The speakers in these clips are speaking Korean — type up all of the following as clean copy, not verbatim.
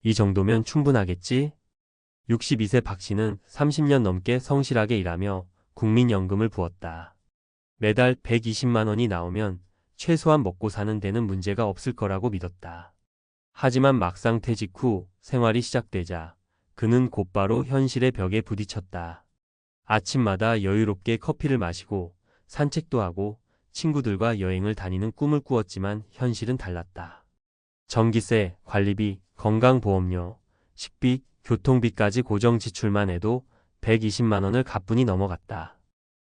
이 정도면 충분하겠지? 62세 박 씨는 30년 넘게 성실하게 일하며 국민연금을 부었다. 매달 120만 원이 나오면 최소한 먹고 사는 데는 문제가 없을 거라고 믿었다. 하지만 막상 퇴직 후 생활이 시작되자 그는 곧바로 현실의 벽에 부딪혔다. 아침마다 여유롭게 커피를 마시고 산책도 하고 친구들과 여행을 다니는 꿈을 꾸었지만 현실은 달랐다. 전기세, 관리비, 건강보험료, 식비, 교통비까지 고정 지출만 해도 120만 원을 가뿐히 넘어갔다.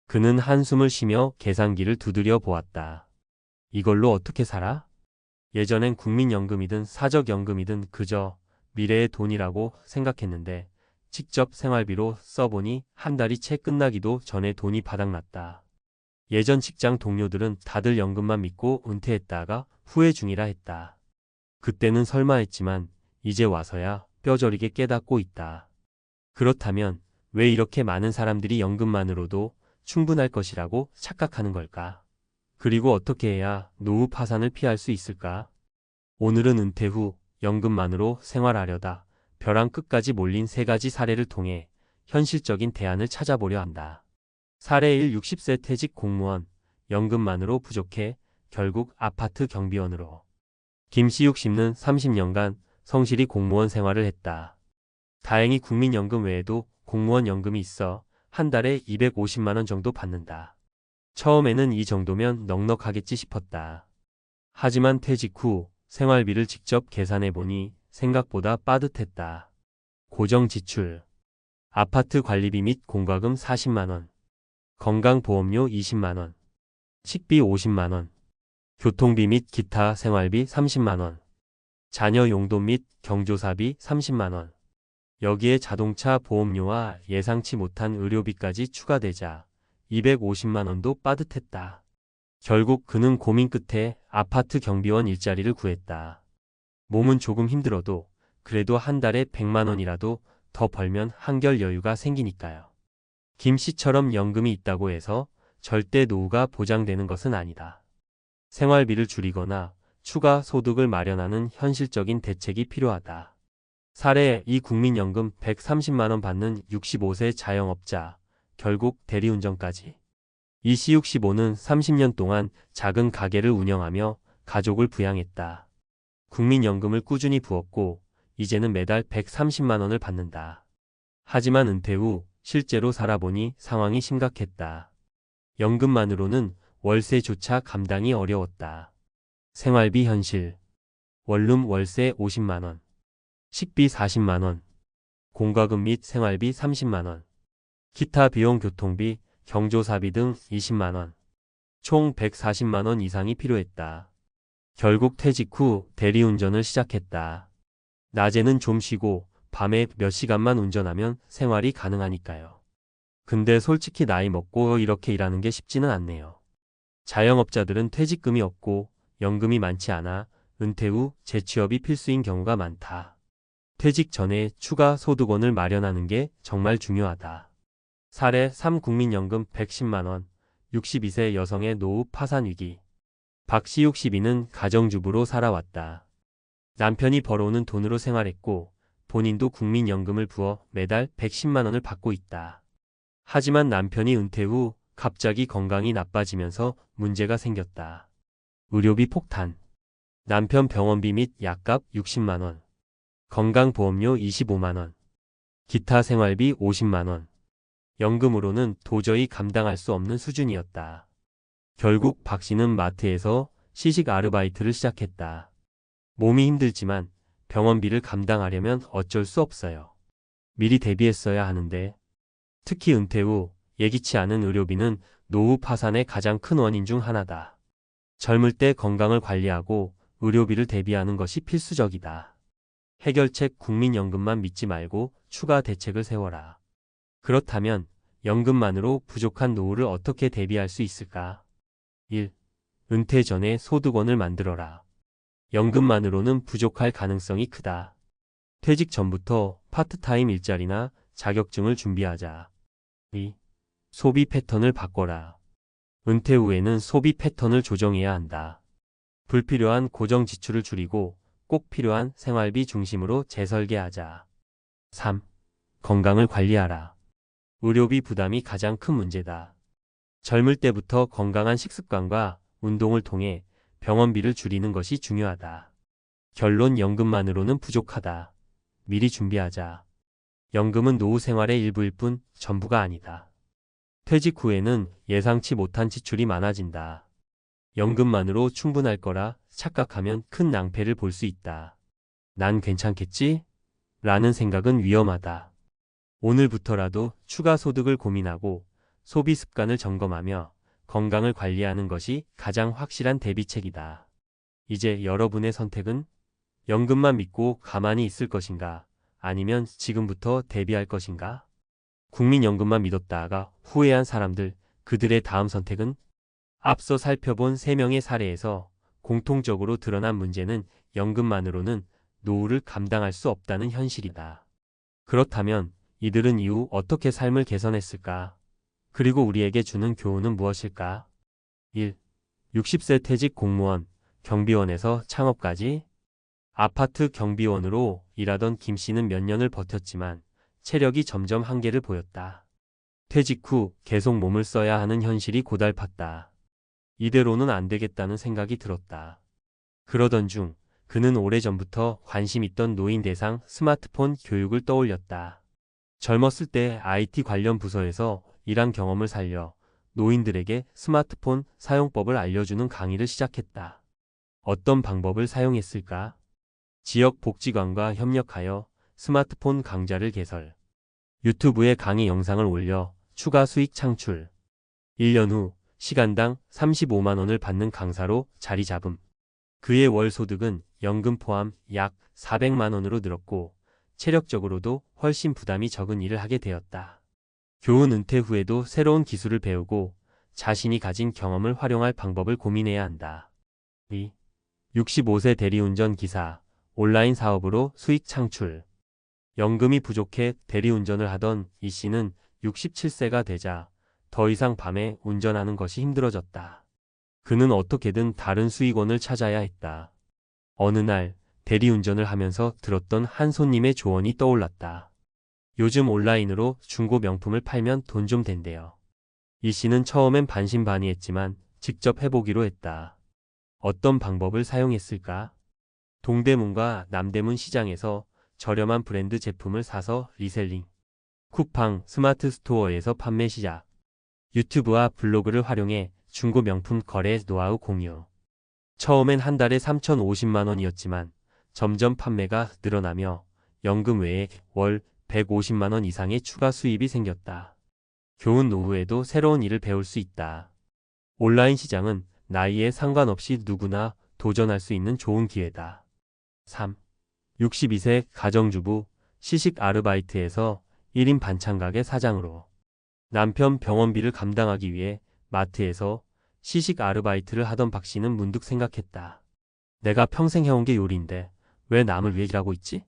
그는 한숨을 쉬며 계산기를 두드려 보았다. 이걸로 어떻게 살아? 예전엔 국민연금이든 사적연금이든 그저 미래의 돈이라고 생각했는데 직접 생활비로 써보니 한 달이 채 끝나기도 전에 돈이 바닥났다. 예전 직장 동료들은 다들 연금만 믿고 은퇴했다가 후회 중이라 했다. 그때는 설마 했지만 이제 와서야 뼈저리게 깨닫고 있다. 그렇다면 왜 이렇게 많은 사람들이 연금만으로도 충분할 것이라고 착각하는 걸까? 그리고 어떻게 해야 노후 파산을 피할 수 있을까? 오늘은 은퇴 후 연금만으로 생활하려다 벼랑 끝까지 몰린 3가지 사례를 통해 현실적인 대안을 찾아보려 한다. 사례 1. 60세 퇴직 공무원. 연금만으로 부족해 결국 아파트 경비원으로. 김씨육 씨는 30년간 성실히 공무원 생활을 했다. 다행히 국민연금 외에도 공무원 연금이 있어 한 달에 250만 원 정도 받는다. 처음에는 이 정도면 넉넉하겠지 싶었다. 하지만 퇴직 후 생활비를 직접 계산해보니 생각보다 빠듯했다. 고정 지출, 아파트 관리비 및 공과금 40만 원, 건강보험료 20만 원, 식비 50만 원, 교통비 및 기타 생활비 30만 원, 자녀 용돈 및 경조사비 30만 원, 여기에 자동차 보험료와 예상치 못한 의료비까지 추가되자 250만 원도 빠듯했다. 결국 그는 고민 끝에 아파트 경비원 일자리를 구했다. 몸은 조금 힘들어도 그래도 한 달에 100만 원이라도 더 벌면 한결 여유가 생기니까요. 김 씨처럼 연금이 있다고 해서 절대 노후가 보장되는 것은 아니다. 생활비를 줄이거나 추가 소득을 마련하는 현실적인 대책이 필요하다. 사례 2. 국민연금 130만 원 받는 65세 자영업자, 결국 대리운전까지. 이씨 65는 30년 동안 작은 가게를 운영하며 가족을 부양했다. 국민연금을 꾸준히 부었고 이제는 매달 130만 원을 받는다. 하지만 은퇴 후 실제로 살아보니 상황이 심각했다. 연금만으로는 월세조차 감당이 어려웠다. 생활비 현실. 원룸 월세 50만 원, 식비 40만 원, 공과금 및 생활비 30만 원, 기타 비용 교통비, 경조사비 등 20만 원, 총 140만 원 이상이 필요했다. 결국 퇴직 후 대리운전을 시작했다. 낮에는 좀 쉬고 밤에 몇 시간만 운전하면 생활이 가능하니까요. 근데 솔직히 나이 먹고 이렇게 일하는 게 쉽지는 않네요. 자영업자들은 퇴직금이 없고 연금이 많지 않아 은퇴 후 재취업이 필수인 경우가 많다. 퇴직 전에 추가 소득원을 마련하는 게 정말 중요하다. 사례 3. 국민연금 110만 원, 62세 여성의 노후 파산 위기. 박씨 62는 가정주부로 살아왔다. 남편이 벌어오는 돈으로 생활했고 본인도 국민연금을 부어 매달 110만 원을 받고 있다. 하지만 남편이 은퇴 후 갑자기 건강이 나빠지면서 문제가 생겼다. 의료비 폭탄. 남편 병원비 및 약값 60만 원, 건강보험료 25만 원, 기타 생활비 50만 원. 연금으로는 도저히 감당할 수 없는 수준이었다. 결국 박 씨는 마트에서 시식 아르바이트를 시작했다. 몸이 힘들지만 병원비를 감당하려면 어쩔 수 없어요. 미리 대비했어야 하는데. 특히 은퇴 후 예기치 않은 의료비는 노후 파산의 가장 큰 원인 중 하나다. 젊을 때 건강을 관리하고 의료비를 대비하는 것이 필수적이다. 해결책 국민연금만 믿지 말고 추가 대책을 세워라. 그렇다면 연금만으로 부족한 노후를 어떻게 대비할 수 있을까? 1. 은퇴 전에 소득원을 만들어라. 연금만으로는 부족할 가능성이 크다. 퇴직 전부터 파트타임 일자리나 자격증을 준비하자. 2. 소비 패턴을 바꿔라. 은퇴 후에는 소비 패턴을 조정해야 한다. 불필요한 고정 지출을 줄이고 꼭 필요한 생활비 중심으로 재설계하자. 3. 건강을 관리하라. 의료비 부담이 가장 큰 문제다. 젊을 때부터 건강한 식습관과 운동을 통해 병원비를 줄이는 것이 중요하다. 결론 연금만으로는 부족하다. 미리 준비하자. 연금은 노후 생활의 일부일 뿐 전부가 아니다. 퇴직 후에는 예상치 못한 지출이 많아진다. 연금만으로 충분할 거라 착각하면 큰 낭패를 볼 수 있다. 난 괜찮겠지? 라는 생각은 위험하다. 오늘부터라도 추가 소득을 고민하고 소비 습관을 점검하며 건강을 관리하는 것이 가장 확실한 대비책이다. 이제 여러분의 선택은 연금만 믿고 가만히 있을 것인가? 아니면 지금부터 대비할 것인가? 국민연금만 믿었다가 후회한 사람들, 그들의 다음 선택은? 앞서 살펴본 3명의 사례에서 공통적으로 드러난 문제는 연금만으로는 노후를 감당할 수 없다는 현실이다. 그렇다면 이들은 이후 어떻게 삶을 개선했을까? 그리고 우리에게 주는 교훈은 무엇일까? 1. 60세 퇴직 공무원, 경비원에서 창업까지. 아파트 경비원으로 일하던 김 씨는 몇 년을 버텼지만 체력이 점점 한계를 보였다. 퇴직 후 계속 몸을 써야 하는 현실이 고달팠다. 이대로는 안 되겠다는 생각이 들었다. 그러던 중 그는 오래전부터 관심 있던 노인 대상 스마트폰 교육을 떠올렸다. 젊었을 때 IT 관련 부서에서 일한 경험을 살려 노인들에게 스마트폰 사용법을 알려주는 강의를 시작했다. 어떤 방법을 사용했을까? 지역 복지관과 협력하여 스마트폰 강좌를 개설. 유튜브에 강의 영상을 올려 추가 수익 창출. 1년 후 시간당 35만 원을 받는 강사로 자리 잡음. 그의 월 소득은 연금 포함 약 400만 원으로 늘었고 체력적으로도 훨씬 부담이 적은 일을 하게 되었다. 교훈 은퇴 후에도 새로운 기술을 배우고 자신이 가진 경험을 활용할 방법을 고민해야 한다. 2. 65세 대리운전 기사, 온라인 사업으로 수익 창출. 연금이 부족해 대리운전을 하던 이 씨는 67세가 되자 더 이상 밤에 운전하는 것이 힘들어졌다. 그는 어떻게든 다른 수익원을 찾아야 했다. 어느 날 대리운전을 하면서 들었던 한 손님의 조언이 떠올랐다. 요즘 온라인으로 중고 명품을 팔면 돈 좀 된대요. 이 씨는 처음엔 반신반의했지만 직접 해보기로 했다. 어떤 방법을 사용했을까? 동대문과 남대문 시장에서 저렴한 브랜드 제품을 사서 리셀링. 쿠팡 스마트 스토어에서 판매 시작. 유튜브와 블로그를 활용해 중고 명품 거래 노하우 공유. 처음엔 한 달에 3,050만 원이었지만 점점 판매가 늘어나며 연금 외에 월 150만 원 이상의 추가 수입이 생겼다. 교훈 노후에도 새로운 일을 배울 수 있다. 온라인 시장은 나이에 상관없이 누구나 도전할 수 있는 좋은 기회다. 3. 62세 가정주부, 시식 아르바이트에서 1인 반찬 가게 사장으로. 남편 병원비를 감당하기 위해 마트에서 시식 아르바이트를 하던 박 씨는 문득 생각했다. 내가 평생 해온 게 요리인데 왜 남을 위해 일하고 있지?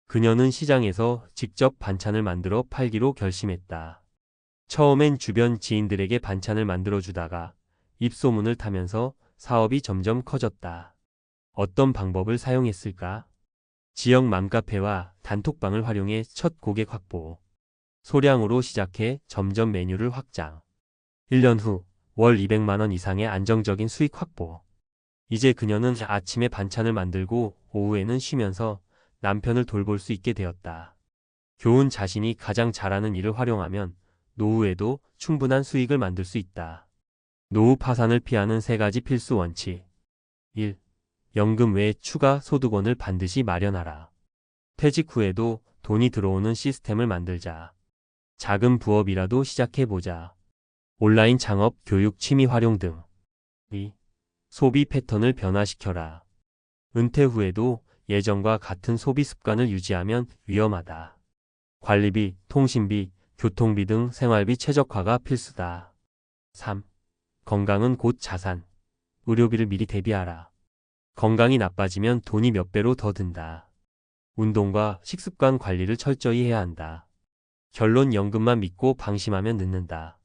그녀는 시장에서 직접 반찬을 만들어 팔기로 결심했다. 처음엔 주변 지인들에게 반찬을 만들어주다가 입소문을 타면서 사업이 점점 커졌다. 어떤 방법을 사용했을까? 지역 맘카페와 단톡방을 활용해 첫 고객 확보. 소량으로 시작해 점점 메뉴를 확장. 1년 후 월 200만 원 이상의 안정적인 수익 확보. 이제 그녀는 아침에 반찬을 만들고 오후에는 쉬면서 남편을 돌볼 수 있게 되었다. 교훈 자신이 가장 잘하는 일을 활용하면 노후에도 충분한 수익을 만들 수 있다. 노후 파산을 피하는 3가지 필수 원칙. 1. 연금 외에 추가 소득원을 반드시 마련하라. 퇴직 후에도 돈이 들어오는 시스템을 만들자. 작은 부업이라도 시작해보자. 온라인 창업, 교육, 취미 활용 등. 2. 소비 패턴을 변화시켜라. 은퇴 후에도 예전과 같은 소비 습관을 유지하면 위험하다. 관리비, 통신비, 교통비 등 생활비 최적화가 필수다. 3. 건강은 곧 자산. 의료비를 미리 대비하라. 건강이 나빠지면 돈이 몇 배로 더 든다. 운동과 식습관 관리를 철저히 해야 한다. 결론 연금만 믿고 방심하면 늦는다.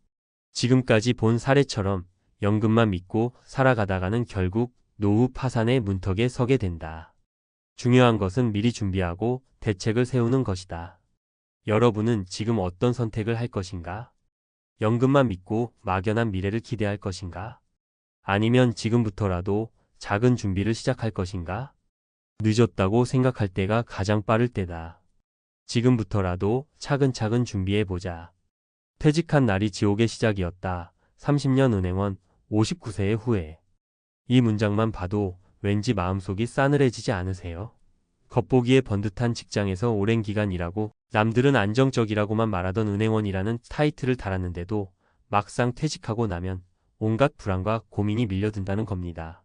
지금까지 본 사례처럼 연금만 믿고 살아가다가는 결국 노후 파산의 문턱에 서게 된다. 중요한 것은 미리 준비하고 대책을 세우는 것이다. 여러분은 지금 어떤 선택을 할 것인가? 연금만 믿고 막연한 미래를 기대할 것인가? 아니면 지금부터라도 작은 준비를 시작할 것인가? 늦었다고 생각할 때가 가장 빠를 때다. 지금부터라도 차근차근 준비해보자. 퇴직한 날이 지옥의 시작이었다. 30년 은행원, 59세의 후회. 이 문장만 봐도 왠지 마음속이 싸늘해지지 않으세요? 겉보기에 번듯한 직장에서 오랜 기간 일하고 남들은 안정적이라고만 말하던 은행원이라는 타이틀을 달았는데도 막상 퇴직하고 나면 온갖 불안과 고민이 밀려든다는 겁니다.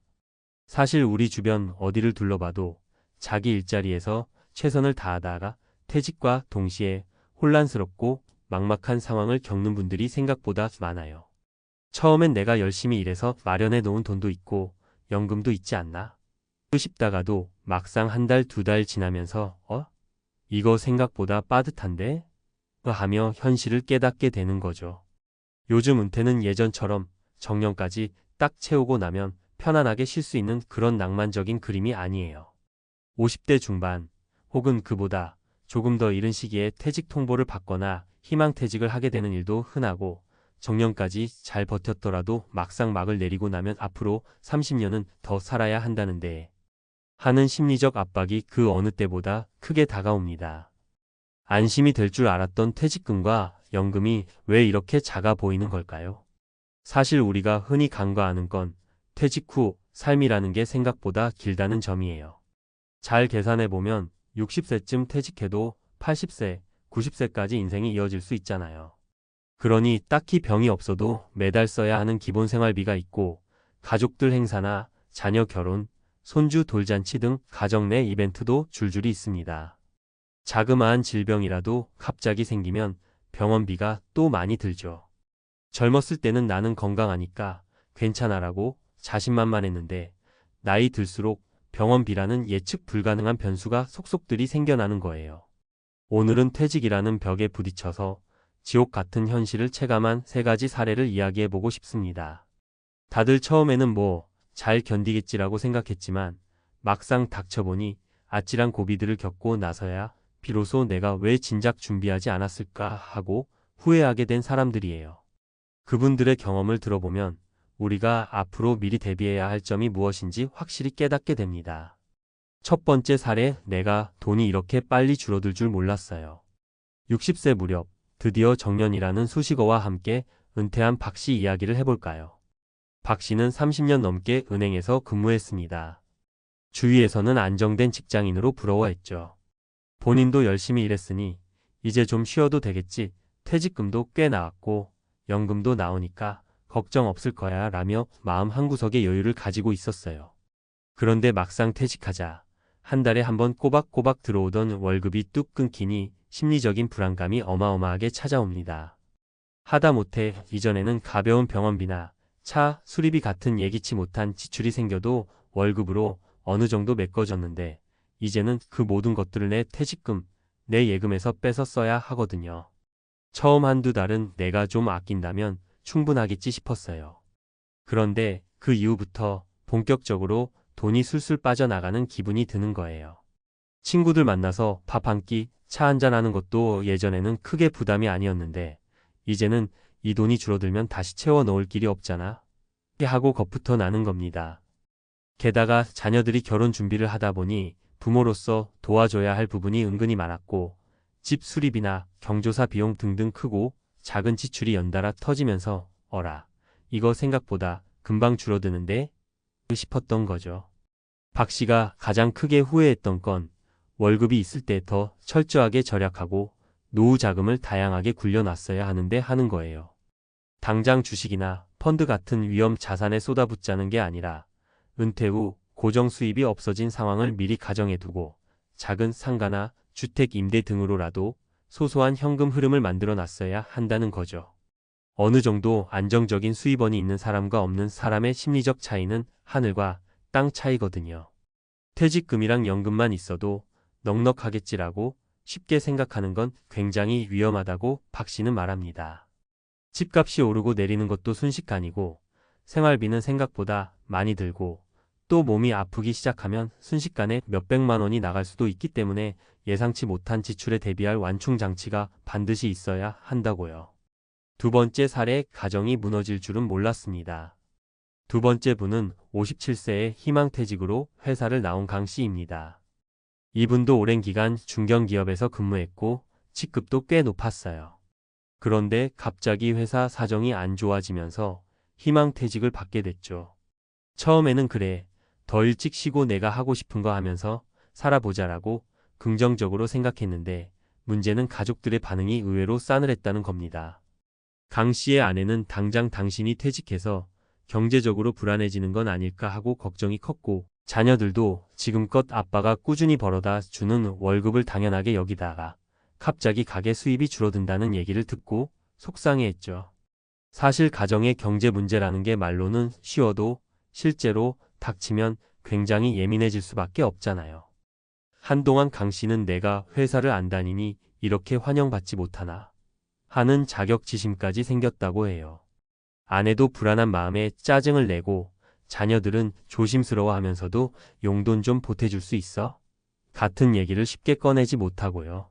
사실 우리 주변 어디를 둘러봐도 자기 일자리에서 최선을 다하다가 퇴직과 동시에 혼란스럽고 막막한 상황을 겪는 분들이 생각보다 많아요. 처음엔 내가 열심히 일해서 마련해 놓은 돈도 있고 연금도 있지 않나 싶다가도 막상 한 달, 두 달 지나면서 이거 생각보다 빠듯한데? 하며 현실을 깨닫게 되는 거죠. 요즘 은퇴는 예전처럼 정년까지 딱 채우고 나면 편안하게 쉴 수 있는 그런 낭만적인 그림이 아니에요. 50대 중반 혹은 그보다 조금 더 이른 시기에 퇴직 통보를 받거나 희망퇴직을 하게 되는 일도 흔하고 정년까지 잘 버텼더라도 막상 막을 내리고 나면 앞으로 30년은 더 살아야 한다는데 하는 심리적 압박이 그 어느 때보다 크게 다가옵니다. 안심이 될 줄 알았던 퇴직금과 연금이 왜 이렇게 작아 보이는 걸까요? 사실 우리가 흔히 간과하는 건 퇴직 후 삶이라는 게 생각보다 길다는 점이에요. 잘 계산해보면 60세쯤 퇴직해도 80세, 90세까지 인생이 이어질 수 있잖아요. 그러니 딱히 병이 없어도 매달 써야 하는 기본 생활비가 있고 가족들 행사나 자녀 결혼, 손주 돌잔치 등 가정 내 이벤트도 줄줄이 있습니다. 자그마한 질병이라도 갑자기 생기면 병원비가 또 많이 들죠. 젊었을 때는 나는 건강하니까 괜찮아라고 자신만만했는데 나이 들수록 병원비라는 예측 불가능한 변수가 속속들이 생겨나는 거예요. 오늘은 퇴직이라는 벽에 부딪혀서 지옥 같은 현실을 체감한 세 가지 사례를 이야기해보고 싶습니다. 다들 처음에는 잘 견디겠지라고 생각했지만 막상 닥쳐보니 아찔한 고비들을 겪고 나서야 비로소 내가 왜 진작 준비하지 않았을까 하고 후회하게 된 사람들이에요. 그분들의 경험을 들어보면 우리가 앞으로 미리 대비해야 할 점이 무엇인지 확실히 깨닫게 됩니다. 첫 번째 사례, 내가 돈이 이렇게 빨리 줄어들 줄 몰랐어요. 60세 무렵 드디어 정년이라는 수식어와 함께 은퇴한 박 씨 이야기를 해볼까요? 박 씨는 30년 넘게 은행에서 근무했습니다. 주위에서는 안정된 직장인으로 부러워했죠. 본인도 열심히 일했으니 이제 좀 쉬어도 되겠지, 퇴직금도 꽤 나왔고 연금도 나오니까 걱정 없을 거야 라며 마음 한구석에 여유를 가지고 있었어요. 그런데 막상 퇴직하자 한 달에 한 번 꼬박꼬박 들어오던 월급이 뚝 끊기니 심리적인 불안감이 어마어마하게 찾아옵니다. 하다못해 이전에는 가벼운 병원비나 차, 수리비 같은 예기치 못한 지출이 생겨도 월급으로 어느 정도 메꿔졌는데 이제는 그 모든 것들을 내 퇴직금, 내 예금에서 빼서 써야 하거든요. 처음 한두 달은 내가 좀 아낀다면 충분하겠지 싶었어요. 그런데 그 이후부터 본격적으로 돈이 술술 빠져나가는 기분이 드는 거예요. 친구들 만나서 밥 한 끼, 차 한잔 하는 것도 예전에는 크게 부담이 아니었는데 이제는 이 돈이 줄어들면 다시 채워 넣을 길이 없잖아 하고 겁부터 나는 겁니다. 게다가 자녀들이 결혼 준비를 하다 보니 부모로서 도와줘야 할 부분이 은근히 많았고 집 수리비나 경조사 비용 등등 크고 작은 지출이 연달아 터지면서 이거 생각보다 금방 줄어드는데 싶었던 거죠. 박 씨가 가장 크게 후회했던 건 월급이 있을 때 더 철저하게 절약하고 노후 자금을 다양하게 굴려놨어야 하는데 하는 거예요. 당장 주식이나 펀드 같은 위험 자산에 쏟아붓자는 게 아니라 은퇴 후 고정 수입이 없어진 상황을 미리 가정해두고 작은 상가나 주택 임대 등으로라도 소소한 현금 흐름을 만들어 놨어야 한다는 거죠. 어느 정도 안정적인 수입원이 있는 사람과 없는 사람의 심리적 차이는 하늘과 땅 차이거든요. 퇴직금이랑 연금만 있어도 넉넉하겠지라고 쉽게 생각하는 건 굉장히 위험하다고 박 씨는 말합니다. 집값이 오르고 내리는 것도 순식간이고 생활비는 생각보다 많이 들고 또 몸이 아프기 시작하면 순식간에 몇백만 원이 나갈 수도 있기 때문에 예상치 못한 지출에 대비할 완충 장치가 반드시 있어야 한다고요. 두 번째 사례, 가정이 무너질 줄은 몰랐습니다. 두 번째 분은 57세의 희망퇴직으로 회사를 나온 강 씨입니다. 이분도 오랜 기간 중견기업에서 근무했고 직급도 꽤 높았어요. 그런데 갑자기 회사 사정이 안 좋아지면서 희망퇴직을 받게 됐죠. 처음에는 그래, 더 일찍 쉬고 내가 하고 싶은 거 하면서 살아보자라고 긍정적으로 생각했는데 문제는 가족들의 반응이 의외로 싸늘했다는 겁니다. 강 씨의 아내는 당장 당신이 퇴직해서 경제적으로 불안해지는 건 아닐까 하고 걱정이 컸고, 자녀들도 지금껏 아빠가 꾸준히 벌어다 주는 월급을 당연하게 여기다가 갑자기 가게 수입이 줄어든다는 얘기를 듣고 속상해했죠. 사실 가정의 경제 문제라는 게 말로는 쉬워도 실제로 닥치면 굉장히 예민해질 수밖에 없잖아요. 한동안 강 씨는 내가 회사를 안 다니니 이렇게 환영받지 못하나 하는 자격지심까지 생겼다고 해요. 아내도 불안한 마음에 짜증을 내고 자녀들은 조심스러워하면서도 용돈 좀 보태줄 수 있어? 같은 얘기를 쉽게 꺼내지 못하고요.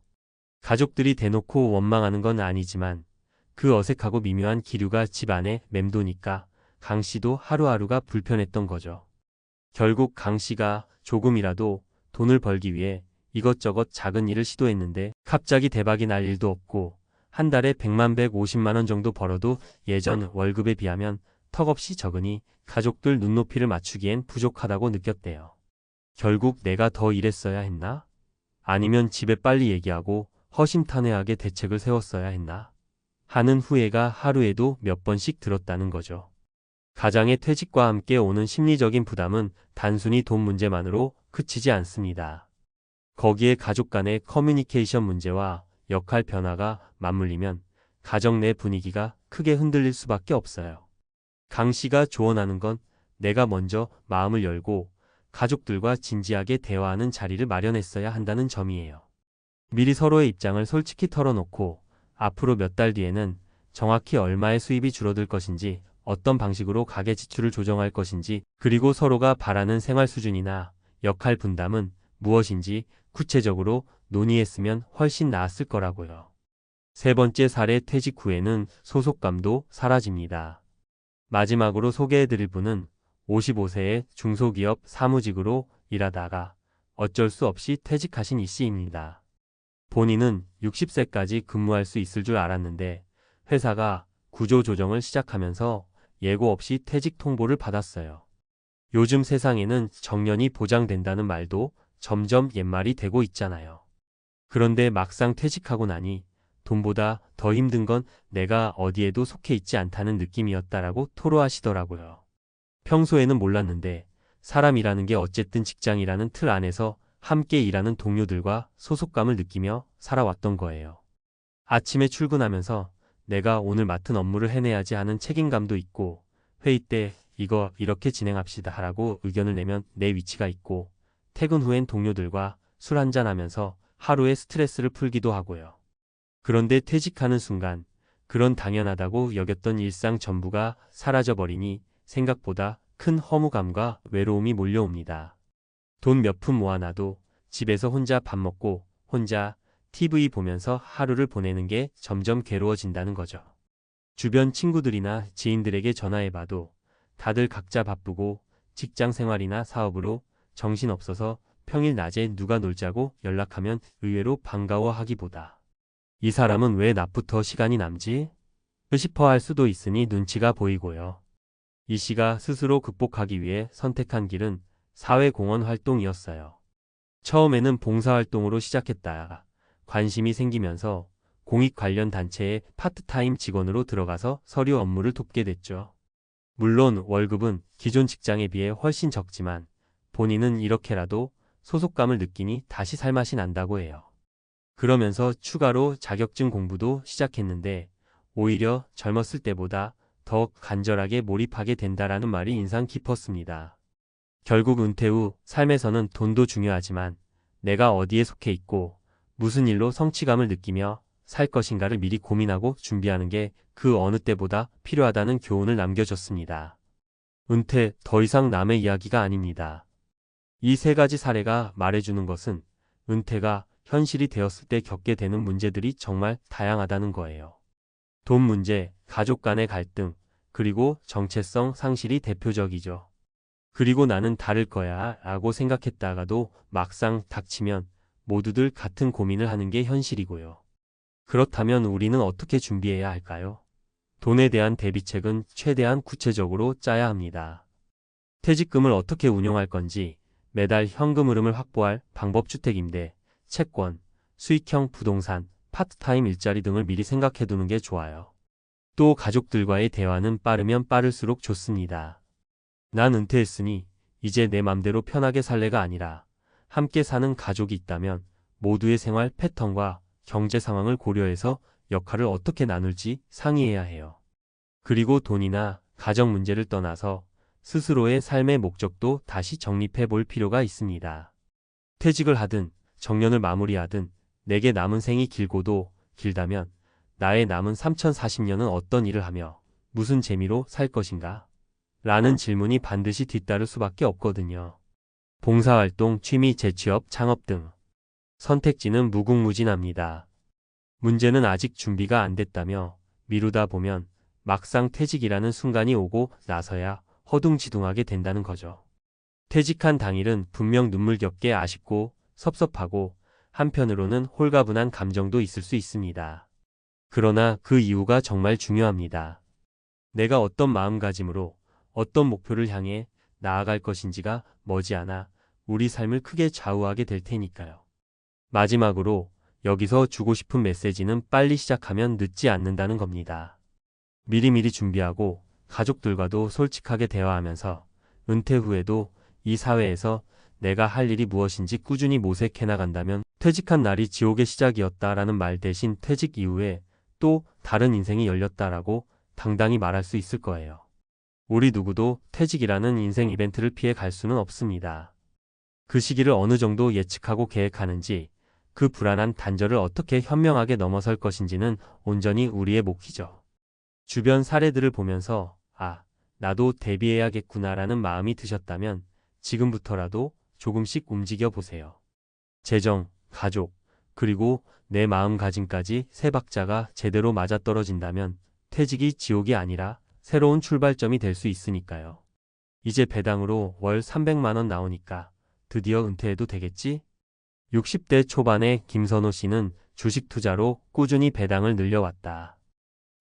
가족들이 대놓고 원망하는 건 아니지만 그 어색하고 미묘한 기류가 집안에 맴도니까 강 씨도 하루하루가 불편했던 거죠. 결국 강 씨가 조금이라도 돈을 벌기 위해 이것저것 작은 일을 시도했는데 갑자기 대박이 날 일도 없고 한 달에 100만 150만 원 정도 벌어도 예전 월급에 비하면 턱없이 적으니 가족들 눈높이를 맞추기엔 부족하다고 느꼈대요. 결국 내가 더 일했어야 했나? 아니면 집에 빨리 얘기하고 허심탄회하게 대책을 세웠어야 했나? 하는 후회가 하루에도 몇 번씩 들었다는 거죠. 가장의 퇴직과 함께 오는 심리적인 부담은 단순히 돈 문제만으로 그치지 않습니다. 거기에 가족 간의 커뮤니케이션 문제와 역할 변화가 맞물리면 가정 내 분위기가 크게 흔들릴 수밖에 없어요. 강 씨가 조언하는 건 내가 먼저 마음을 열고 가족들과 진지하게 대화하는 자리를 마련했어야 한다는 점이에요. 미리 서로의 입장을 솔직히 털어놓고 앞으로 몇 달 뒤에는 정확히 얼마의 수입이 줄어들 것인지, 어떤 방식으로 가계 지출을 조정할 것인지, 그리고 서로가 바라는 생활 수준이나 역할 분담은 무엇인지 구체적으로 논의했으면 훨씬 나았을 거라고요. 세 번째 사례, 퇴직 후에는 소속감도 사라집니다. 마지막으로 소개해드릴 분은 55세의 중소기업 사무직으로 일하다가 어쩔 수 없이 퇴직하신 이 씨입니다. 본인은 60세까지 근무할 수 있을 줄 알았는데 회사가 구조조정을 시작하면서 예고 없이 퇴직 통보를 받았어요. 요즘 세상에는 정년이 보장된다는 말도 점점 옛말이 되고 있잖아요. 그런데 막상 퇴직하고 나니 돈보다 더 힘든 건 내가 어디에도 속해 있지 않다는 느낌이었다라고 토로하시더라고요. 평소에는 몰랐는데 사람이라는 게 어쨌든 직장이라는 틀 안에서 함께 일하는 동료들과 소속감을 느끼며 살아왔던 거예요. 아침에 출근하면서 내가 오늘 맡은 업무를 해내야지 하는 책임감도 있고, 회의 때 이거 이렇게 진행합시다 하라고 의견을 내면 내 위치가 있고, 퇴근 후엔 동료들과 술 한잔하면서 하루의 스트레스를 풀기도 하고요. 그런데 퇴직하는 순간 그런 당연하다고 여겼던 일상 전부가 사라져버리니 생각보다 큰 허무감과 외로움이 몰려옵니다. 돈 몇 푼 모아놔도 집에서 혼자 밥 먹고 혼자 TV 보면서 하루를 보내는 게 점점 괴로워진다는 거죠. 주변 친구들이나 지인들에게 전화해봐도 다들 각자 바쁘고 직장 생활이나 사업으로 정신없어서 평일 낮에 누가 놀자고 연락하면 의외로 반가워하기보다 이 사람은 왜 낮부터 시간이 남지? 싶어할 수도 있으니 눈치가 보이고요. 이 씨가 스스로 극복하기 위해 선택한 길은 사회공헌 활동이었어요. 처음에는 봉사활동으로 시작했다가 관심이 생기면서 공익 관련 단체의 파트타임 직원으로 들어가서 서류 업무를 돕게 됐죠. 물론 월급은 기존 직장에 비해 훨씬 적지만 본인은 이렇게라도 소속감을 느끼니 다시 살맛이 난다고 해요. 그러면서 추가로 자격증 공부도 시작했는데 오히려 젊었을 때보다 더 간절하게 몰입하게 된다라는 말이 인상 깊었습니다. 결국 은퇴 후 삶에서는 돈도 중요하지만 내가 어디에 속해 있고 무슨 일로 성취감을 느끼며 살 것인가를 미리 고민하고 준비하는 게 그 어느 때보다 필요하다는 교훈을 남겨줬습니다. 은퇴, 더 이상 남의 이야기가 아닙니다. 이 세 가지 사례가 말해주는 것은 은퇴가 현실이 되었을 때 겪게 되는 문제들이 정말 다양하다는 거예요. 돈 문제, 가족 간의 갈등, 그리고 정체성 상실이 대표적이죠. 그리고 나는 다를 거야 라고 생각했다가도 막상 닥치면 모두들 같은 고민을 하는 게 현실이고요. 그렇다면 우리는 어떻게 준비해야 할까요? 돈에 대한 대비책은 최대한 구체적으로 짜야 합니다. 퇴직금을 어떻게 운용할 건지, 매달 현금 흐름을 확보할 방법주택임대, 채권, 수익형 부동산, 파트타임 일자리 등을 미리 생각해 두는 게 좋아요. 또 가족들과의 대화는 빠르면 빠를수록 좋습니다. 난 은퇴했으니 이제 내 맘대로 편하게 살래가 아니라 함께 사는 가족이 있다면 모두의 생활 패턴과 경제 상황을 고려해서 역할을 어떻게 나눌지 상의해야 해요. 그리고 돈이나 가정 문제를 떠나서 스스로의 삶의 목적도 다시 정립해 볼 필요가 있습니다. 퇴직을 하든 정년을 마무리하든 내게 남은 생이 길고도 길다면 나의 남은 3040년은 어떤 일을 하며 무슨 재미로 살 것인가? 라는 질문이 반드시 뒤따를 수밖에 없거든요. 봉사활동, 취미, 재취업, 창업 등 선택지는 무궁무진합니다. 문제는 아직 준비가 안 됐다며 미루다 보면 막상 퇴직이라는 순간이 오고 나서야 허둥지둥하게 된다는 거죠. 퇴직한 당일은 분명 눈물겹게 아쉽고 섭섭하고 한편으로는 홀가분한 감정도 있을 수 있습니다. 그러나 그 이유가 정말 중요합니다. 내가 어떤 마음가짐으로 어떤 목표를 향해 나아갈 것인지가 머지않아 우리 삶을 크게 좌우하게 될 테니까요. 마지막으로 여기서 주고 싶은 메시지는 빨리 시작하면 늦지 않는다는 겁니다. 미리미리 준비하고 가족들과도 솔직하게 대화하면서 은퇴 후에도 이 사회에서 내가 할 일이 무엇인지 꾸준히 모색해 나간다면 퇴직한 날이 지옥의 시작이었다라는 말 대신 퇴직 이후에 또 다른 인생이 열렸다라고 당당히 말할 수 있을 거예요. 우리 누구도 퇴직이라는 인생 이벤트를 피해 갈 수는 없습니다. 그 시기를 어느 정도 예측하고 계획하는지, 그 불안한 단절을 어떻게 현명하게 넘어설 것인지는 온전히 우리의 몫이죠. 주변 사례들을 보면서 나도 대비해야겠구나라는 마음이 드셨다면 지금부터라도 조금씩 움직여 보세요. 재정, 가족, 그리고 내 마음가짐까지 세 박자가 제대로 맞아떨어진다면 퇴직이 지옥이 아니라 새로운 출발점이 될 수 있으니까요. 이제 배당으로 월 300만 원 나오니까 드디어 은퇴해도 되겠지? 60대 초반의 김선호 씨는 주식 투자로 꾸준히 배당을 늘려왔다.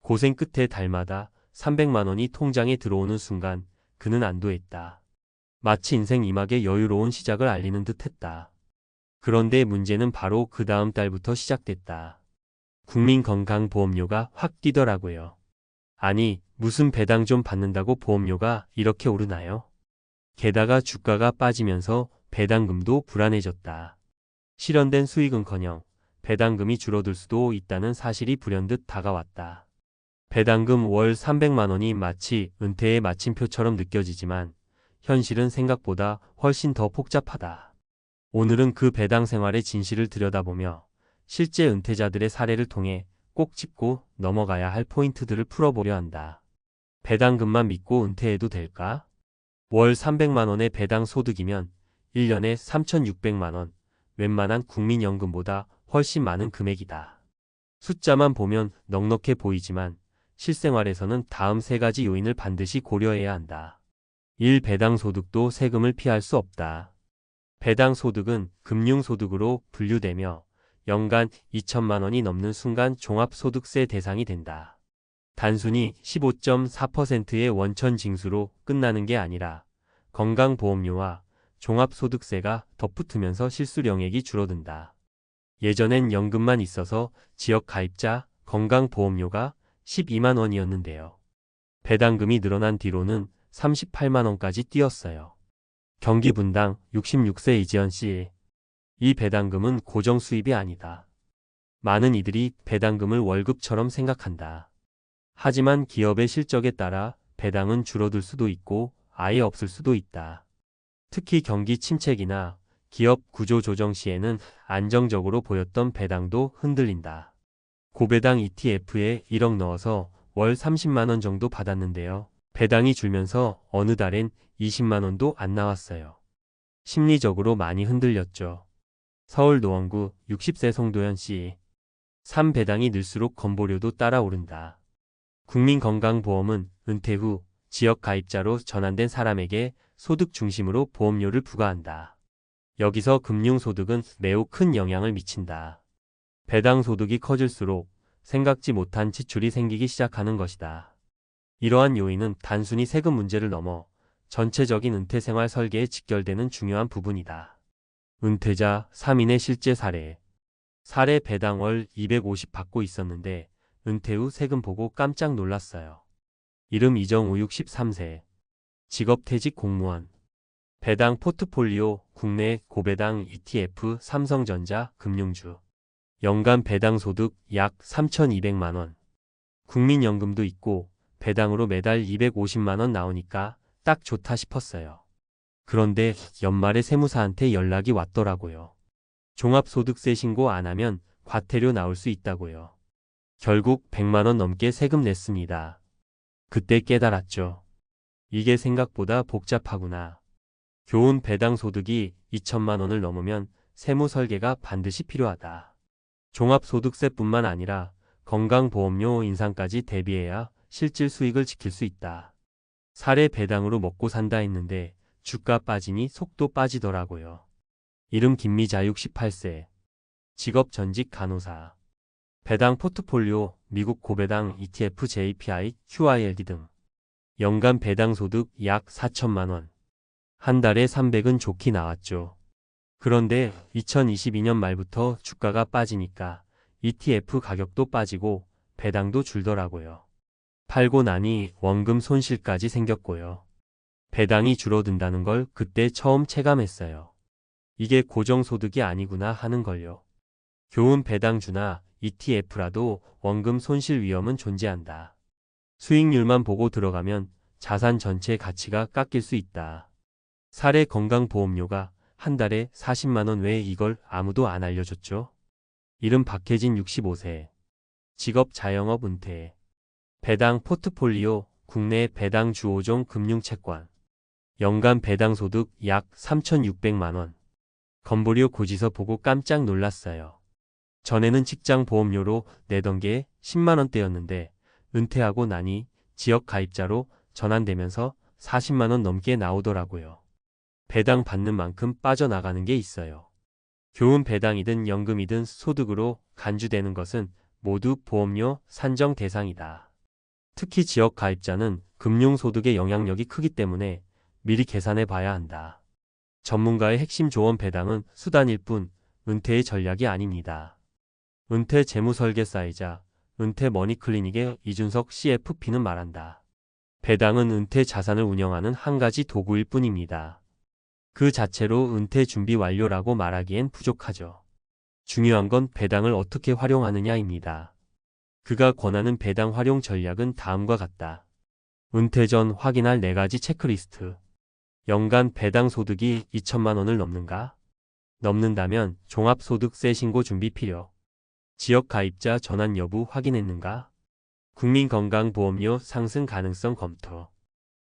고생 끝에 달마다 300만 원이 통장에 들어오는 순간 그는 안도했다. 마치 인생 이막의 여유로운 시작을 알리는 듯 했다. 그런데 문제는 바로 그 다음 달부터 시작됐다. 국민건강보험료가 확 뛰더라고요. 아니, 무슨 배당 좀 받는다고 보험료가 이렇게 오르나요? 게다가 주가가 빠지면서 배당금도 불안해졌다. 실현된 수익은커녕 배당금이 줄어들 수도 있다는 사실이 불현듯 다가왔다. 배당금 월 300만 원이 마치 은퇴의 마침표처럼 느껴지지만 현실은 생각보다 훨씬 더 복잡하다. 오늘은 그 배당 생활의 진실을 들여다보며 실제 은퇴자들의 사례를 통해 꼭 짚고 넘어가야 할 포인트들을 풀어보려 한다. 배당금만 믿고 은퇴해도 될까? 월 300만 원의 배당 소득이면 1년에 3,600만 원, 웬만한 국민연금보다 훨씬 많은 금액이다. 숫자만 보면 넉넉해 보이지만 실생활에서는 다음 세 가지 요인을 반드시 고려해야 한다. 1. 배당 소득도 세금을 피할 수 없다. 배당 소득은 금융소득으로 분류되며 연간 2천만 원이 넘는 순간 종합소득세 대상이 된다. 단순히 15.4%의 원천 징수로 끝나는 게 아니라 건강보험료와 종합소득세가 덧붙으면서 실수령액이 줄어든다. 예전엔 연금만 있어서 지역가입자 건강보험료가 12만 원이었는데요. 배당금이 늘어난 뒤로는 38만 원까지 뛰었어요. 경기 분당 66세 이지연 씨. 이 배당금은 고정 수입이 아니다. 많은 이들이 배당금을 월급처럼 생각한다. 하지만 기업의 실적에 따라 배당은 줄어들 수도 있고 아예 없을 수도 있다. 특히 경기 침체기나 기업 구조 조정 시에는 안정적으로 보였던 배당도 흔들린다. 고배당 ETF에 1억 넣어서 월 30만 원 정도 받았는데요. 배당이 줄면서 어느 달엔 20만 원도 안 나왔어요. 심리적으로 많이 흔들렸죠. 서울 노원구 60세 송도연 씨. 3배당이 늘수록 건보료도 따라 오른다. 국민건강보험은 은퇴 후 지역 가입자로 전환된 사람에게 소득 중심으로 보험료를 부과한다. 여기서 금융소득은 매우 큰 영향을 미친다. 배당 소득이 커질수록 생각지 못한 지출이 생기기 시작하는 것이다. 이러한 요인은 단순히 세금 문제를 넘어 전체적인 은퇴생활 설계에 직결되는 중요한 부분이다. 은퇴자 3인의 실제 사례. 사례 배당 월 250 받고 있었는데 은퇴 후 세금 보고 깜짝 놀랐어요. 이름 이정우 63세. 직업 퇴직 공무원. 배당 포트폴리오 국내 고배당 ETF 삼성전자 금융주. 연간 배당 소득 약 3,200만 원. 국민연금도 있고 배당으로 매달 250만 원 나오니까 딱 좋다 싶었어요. 그런데 연말에 세무사한테 연락이 왔더라고요. 종합소득세 신고 안 하면 과태료 나올 수 있다고요. 결국 100만 원 넘게 세금 냈습니다. 그때 깨달았죠. 이게 생각보다 복잡하구나. 교훈 배당 소득이 2천만 원을 넘으면 세무 설계가 반드시 필요하다. 종합소득세뿐만 아니라 건강보험료 인상까지 대비해야 실질 수익을 지킬 수 있다. 사례 배당으로 먹고 산다 했는데 주가 빠지니 속도 빠지더라고요. 이름 김미자 68세. 직업 전직 간호사. 배당 포트폴리오 미국 고배당 ETF JPI, QILD 등. 연간 배당 소득 약 4천만 원. 한 달에 300은 좋게 나왔죠. 그런데 2022년 말부터 주가가 빠지니까 ETF 가격도 빠지고 배당도 줄더라고요. 팔고 나니 원금 손실까지 생겼고요. 배당이 줄어든다는 걸 그때 처음 체감했어요. 이게 고정소득이 아니구나 하는 걸요. 교훈 배당주나 ETF라도 원금 손실 위험은 존재한다. 수익률만 보고 들어가면 자산 전체 가치가 깎일 수 있다. 사례 건강보험료가 한 달에 40만 원 외에 이걸 아무도 안 알려줬죠. 이름 박혜진 65세. 직업 자영업 은퇴. 배당 포트폴리오 국내 배당 주 5종 금융채권. 연간 배당 소득 약 3,600만 원. 건보료 고지서 보고 깜짝 놀랐어요. 전에는 직장 보험료로 내던 게 10만 원대였는데 은퇴하고 나니 지역 가입자로 전환되면서 40만 원 넘게 나오더라고요. 배당 받는 만큼 빠져나가는 게 있어요. 교훈 배당이든 연금이든 소득으로 간주되는 것은 모두 보험료 산정 대상이다. 특히 지역 가입자는 금융소득의 영향력이 크기 때문에 미리 계산해 봐야 한다. 전문가의 핵심 조언 배당은 수단일 뿐 은퇴의 전략이 아닙니다. 은퇴 재무설계사이자 은퇴 머니클리닉의 이준석 CFP는 말한다. 배당은 은퇴 자산을 운영하는 한 가지 도구일 뿐입니다. 그 자체로 은퇴 준비 완료라고 말하기엔 부족하죠. 중요한 건 배당을 어떻게 활용하느냐입니다. 그가 권하는 배당 활용 전략은 다음과 같다. 은퇴 전 확인할 4가지 체크리스트. 연간 배당 소득이 2천만 원을 넘는가? 넘는다면 종합소득세 신고 준비 필요. 지역 가입자 전환 여부 확인했는가? 국민건강보험료 상승 가능성 검토.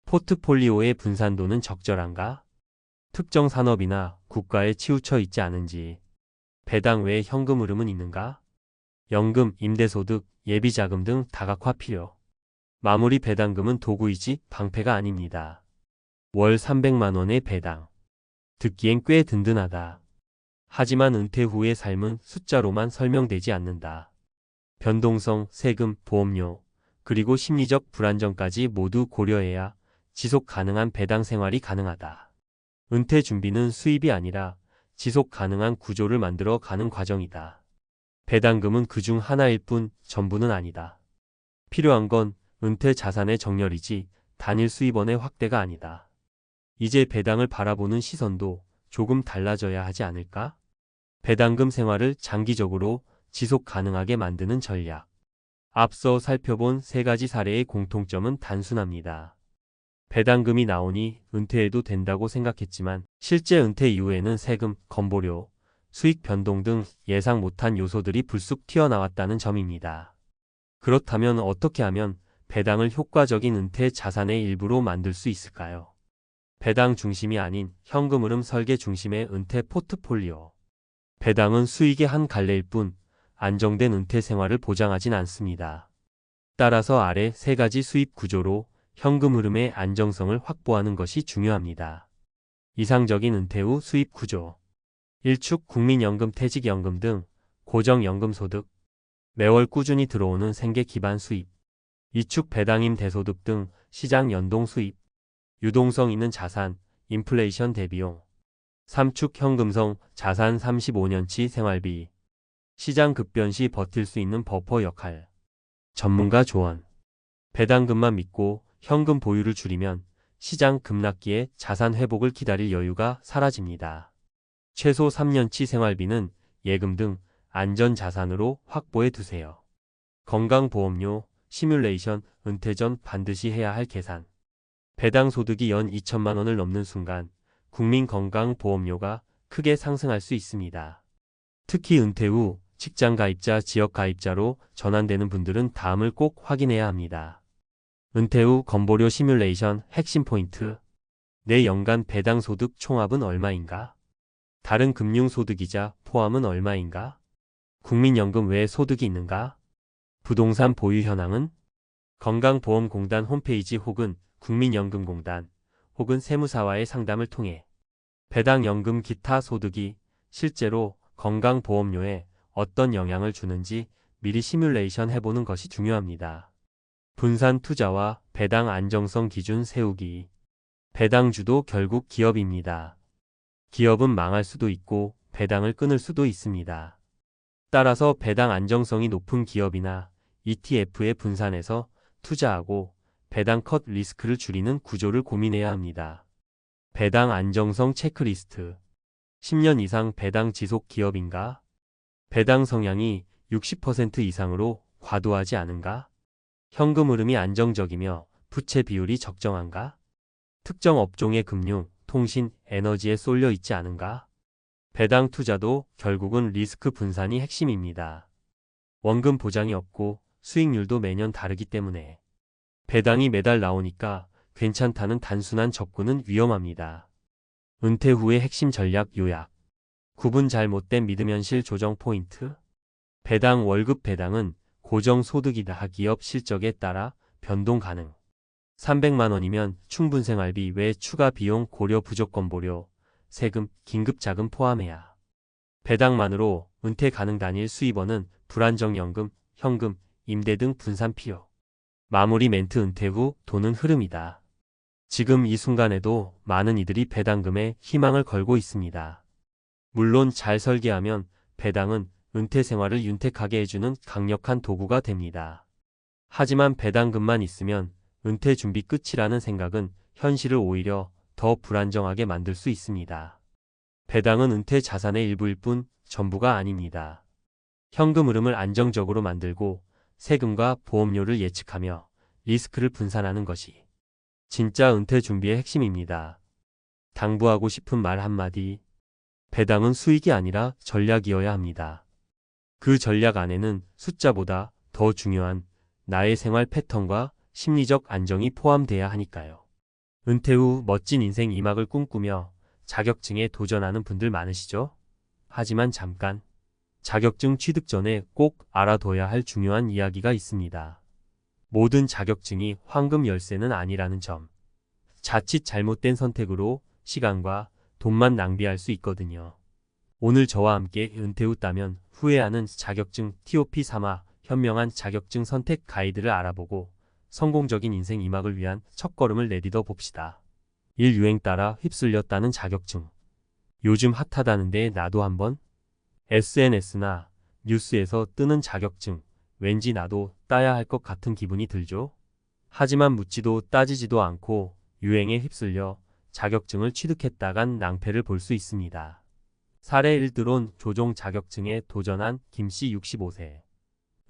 포트폴리오의 분산도는 적절한가? 특정 산업이나 국가에 치우쳐 있지 않은지. 배당 외에 현금 흐름은 있는가? 연금, 임대소득, 예비자금 등 다각화 필요. 마무리 배당금은 도구이지 방패가 아닙니다. 월 300만 원의 배당. 듣기엔 꽤 든든하다. 하지만 은퇴 후의 삶은 숫자로만 설명되지 않는다. 변동성, 세금, 보험료, 그리고 심리적 불안정까지 모두 고려해야 지속 가능한 배당 생활이 가능하다. 은퇴 준비는 수입이 아니라 지속 가능한 구조를 만들어 가는 과정이다. 배당금은 그중 하나일 뿐 전부는 아니다. 필요한 건 은퇴 자산의 정렬이지 단일 수입원의 확대가 아니다. 이제 배당을 바라보는 시선도 조금 달라져야 하지 않을까? 배당금 생활을 장기적으로 지속 가능하게 만드는 전략. 앞서 살펴본 3가지 사례의 공통점은 단순합니다. 배당금이 나오니 은퇴해도 된다고 생각했지만 실제 은퇴 이후에는 세금, 건보료, 수익 변동 등 예상 못한 요소들이 불쑥 튀어나왔다는 점입니다. 그렇다면 어떻게 하면 배당을 효과적인 은퇴 자산의 일부로 만들 수 있을까요? 배당 중심이 아닌 현금 흐름 설계 중심의 은퇴 포트폴리오. 배당은 수익의 한 갈래일 뿐 안정된 은퇴 생활을 보장하진 않습니다. 따라서 아래 세 가지 수입 구조로 현금 흐름의 안정성을 확보하는 것이 중요합니다. 이상적인 은퇴 후 수입 구조. 1축 국민연금, 퇴직연금 등 고정연금 소득. 매월 꾸준히 들어오는 생계 기반 수입. 2축 배당임 대소득 등 시장 연동 수입. 유동성 있는 자산, 인플레이션 대비용. 3축 현금성 자산 35년치 생활비. 시장 급변 시 버틸 수 있는 버퍼 역할. 전문가 조언. 배당금만 믿고 현금 보유를 줄이면 시장 급락기에 자산 회복을 기다릴 여유가 사라집니다. 최소 3년치 생활비는 예금 등 안전 자산으로 확보해 두세요. 건강보험료, 시뮬레이션, 은퇴 전 반드시 해야 할 계산. 배당 소득이 연 2천만 원을 넘는 순간 국민건강보험료가 크게 상승할 수 있습니다. 특히 은퇴 후 직장 가입자, 지역 가입자로 전환되는 분들은 다음을 꼭 확인해야 합니다. 은퇴 후 건보료 시뮬레이션 핵심 포인트. 내 연간 배당 소득 총합은 얼마인가? 다른 금융소득이자 포함은 얼마인가? 국민연금 외에 소득이 있는가? 부동산 보유 현황은? 건강보험공단 홈페이지 혹은 국민연금공단 혹은 세무사와의 상담을 통해 배당연금 기타 소득이 실제로 건강보험료에 어떤 영향을 주는지 미리 시뮬레이션 해보는 것이 중요합니다. 분산 투자와 배당 안정성 기준 세우기. 배당주도 결국 기업입니다. 기업은 망할 수도 있고 배당을 끊을 수도 있습니다. 따라서 배당 안정성이 높은 기업이나 ETF에 분산해서 투자하고 배당 컷 리스크를 줄이는 구조를 고민해야 합니다. 배당 안정성 체크리스트. 10년 이상 배당 지속 기업인가? 배당 성향이 60% 이상으로 과도하지 않은가? 현금 흐름이 안정적이며 부채 비율이 적정한가? 특정 업종의 금융, 통신, 에너지에 쏠려 있지 않은가? 배당 투자도 결국은 리스크 분산이 핵심입니다. 원금 보장이 없고 수익률도 매년 다르기 때문에 배당이 매달 나오니까 괜찮다는 단순한 접근은 위험합니다. 은퇴 후의 핵심 전략 요약. 구분 잘못된 믿음 현실 조정 포인트. 배당 월급 배당은 고정소득이다. 기업 실적에 따라 변동 가능. 300만 원이면 충분 생활비 외 추가 비용 고려 부족 건보료, 세금, 긴급자금 포함해야. 배당만으로 은퇴 가능. 단일 수입원은 불안정연금, 현금, 임대 등 분산 필요. 마무리 멘트. 은퇴 후 돈은 흐름이다. 지금 이 순간에도 많은 이들이 배당금에 희망을 걸고 있습니다. 물론 잘 설계하면 배당은 은퇴 생활을 윤택하게 해주는 강력한 도구가 됩니다. 하지만 배당금만 있으면 은퇴 준비 끝이라는 생각은 현실을 오히려 더 불안정하게 만들 수 있습니다. 배당은 은퇴 자산의 일부일 뿐 전부가 아닙니다. 현금 흐름을 안정적으로 만들고 세금과 보험료를 예측하며 리스크를 분산하는 것이 진짜 은퇴 준비의 핵심입니다. 당부하고 싶은 말 한마디. 배당은 수익이 아니라 전략이어야 합니다. 그 전략 안에는 숫자보다 더 중요한 나의 생활 패턴과 심리적 안정이 포함돼야 하니까요. 은퇴 후 멋진 인생 2막을 꿈꾸며 자격증에 도전하는 분들 많으시죠? 하지만 잠깐, 자격증 취득 전에 꼭 알아둬야 할 중요한 이야기가 있습니다. 모든 자격증이 황금 열쇠는 아니라는 점. 자칫 잘못된 선택으로 시간과 돈만 낭비할 수 있거든요. 오늘 저와 함께 은퇴 후 따면 후회하는 자격증 TOP 3화 현명한 자격증 선택 가이드를 알아보고 성공적인 인생 2막을 위한 첫걸음을 내딛어 봅시다. 1. 유행 따라 휩쓸렸다는 자격증. 요즘 핫하다는데 나도 한번? SNS나 뉴스에서 뜨는 자격증. 왠지 나도 따야 할 것 같은 기분이 들죠? 하지만 묻지도 따지지도 않고 유행에 휩쓸려 자격증을 취득했다간 낭패를 볼 수 있습니다. 사례 1. 드론 조종 자격증에 도전한 김씨 65세.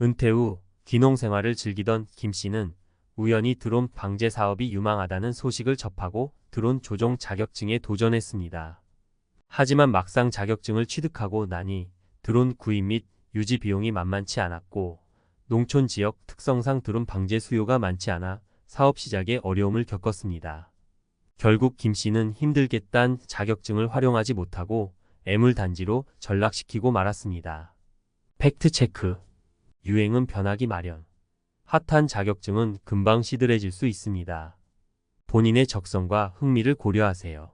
은퇴 후 귀농 생활을 즐기던 김씨는 우연히 드론 방제 사업이 유망하다는 소식을 접하고 드론 조종 자격증에 도전했습니다. 하지만 막상 자격증을 취득하고 나니 드론 구입 및 유지 비용이 만만치 않았고 농촌 지역 특성상 드론 방제 수요가 많지 않아 사업 시작에 어려움을 겪었습니다. 결국 김 씨는 힘들게 딴 자격증을 활용하지 못하고 애물단지로 전락시키고 말았습니다. 팩트체크. 유행은 변하기 마련. 핫한 자격증은 금방 시들해질 수 있습니다. 본인의 적성과 흥미를 고려하세요.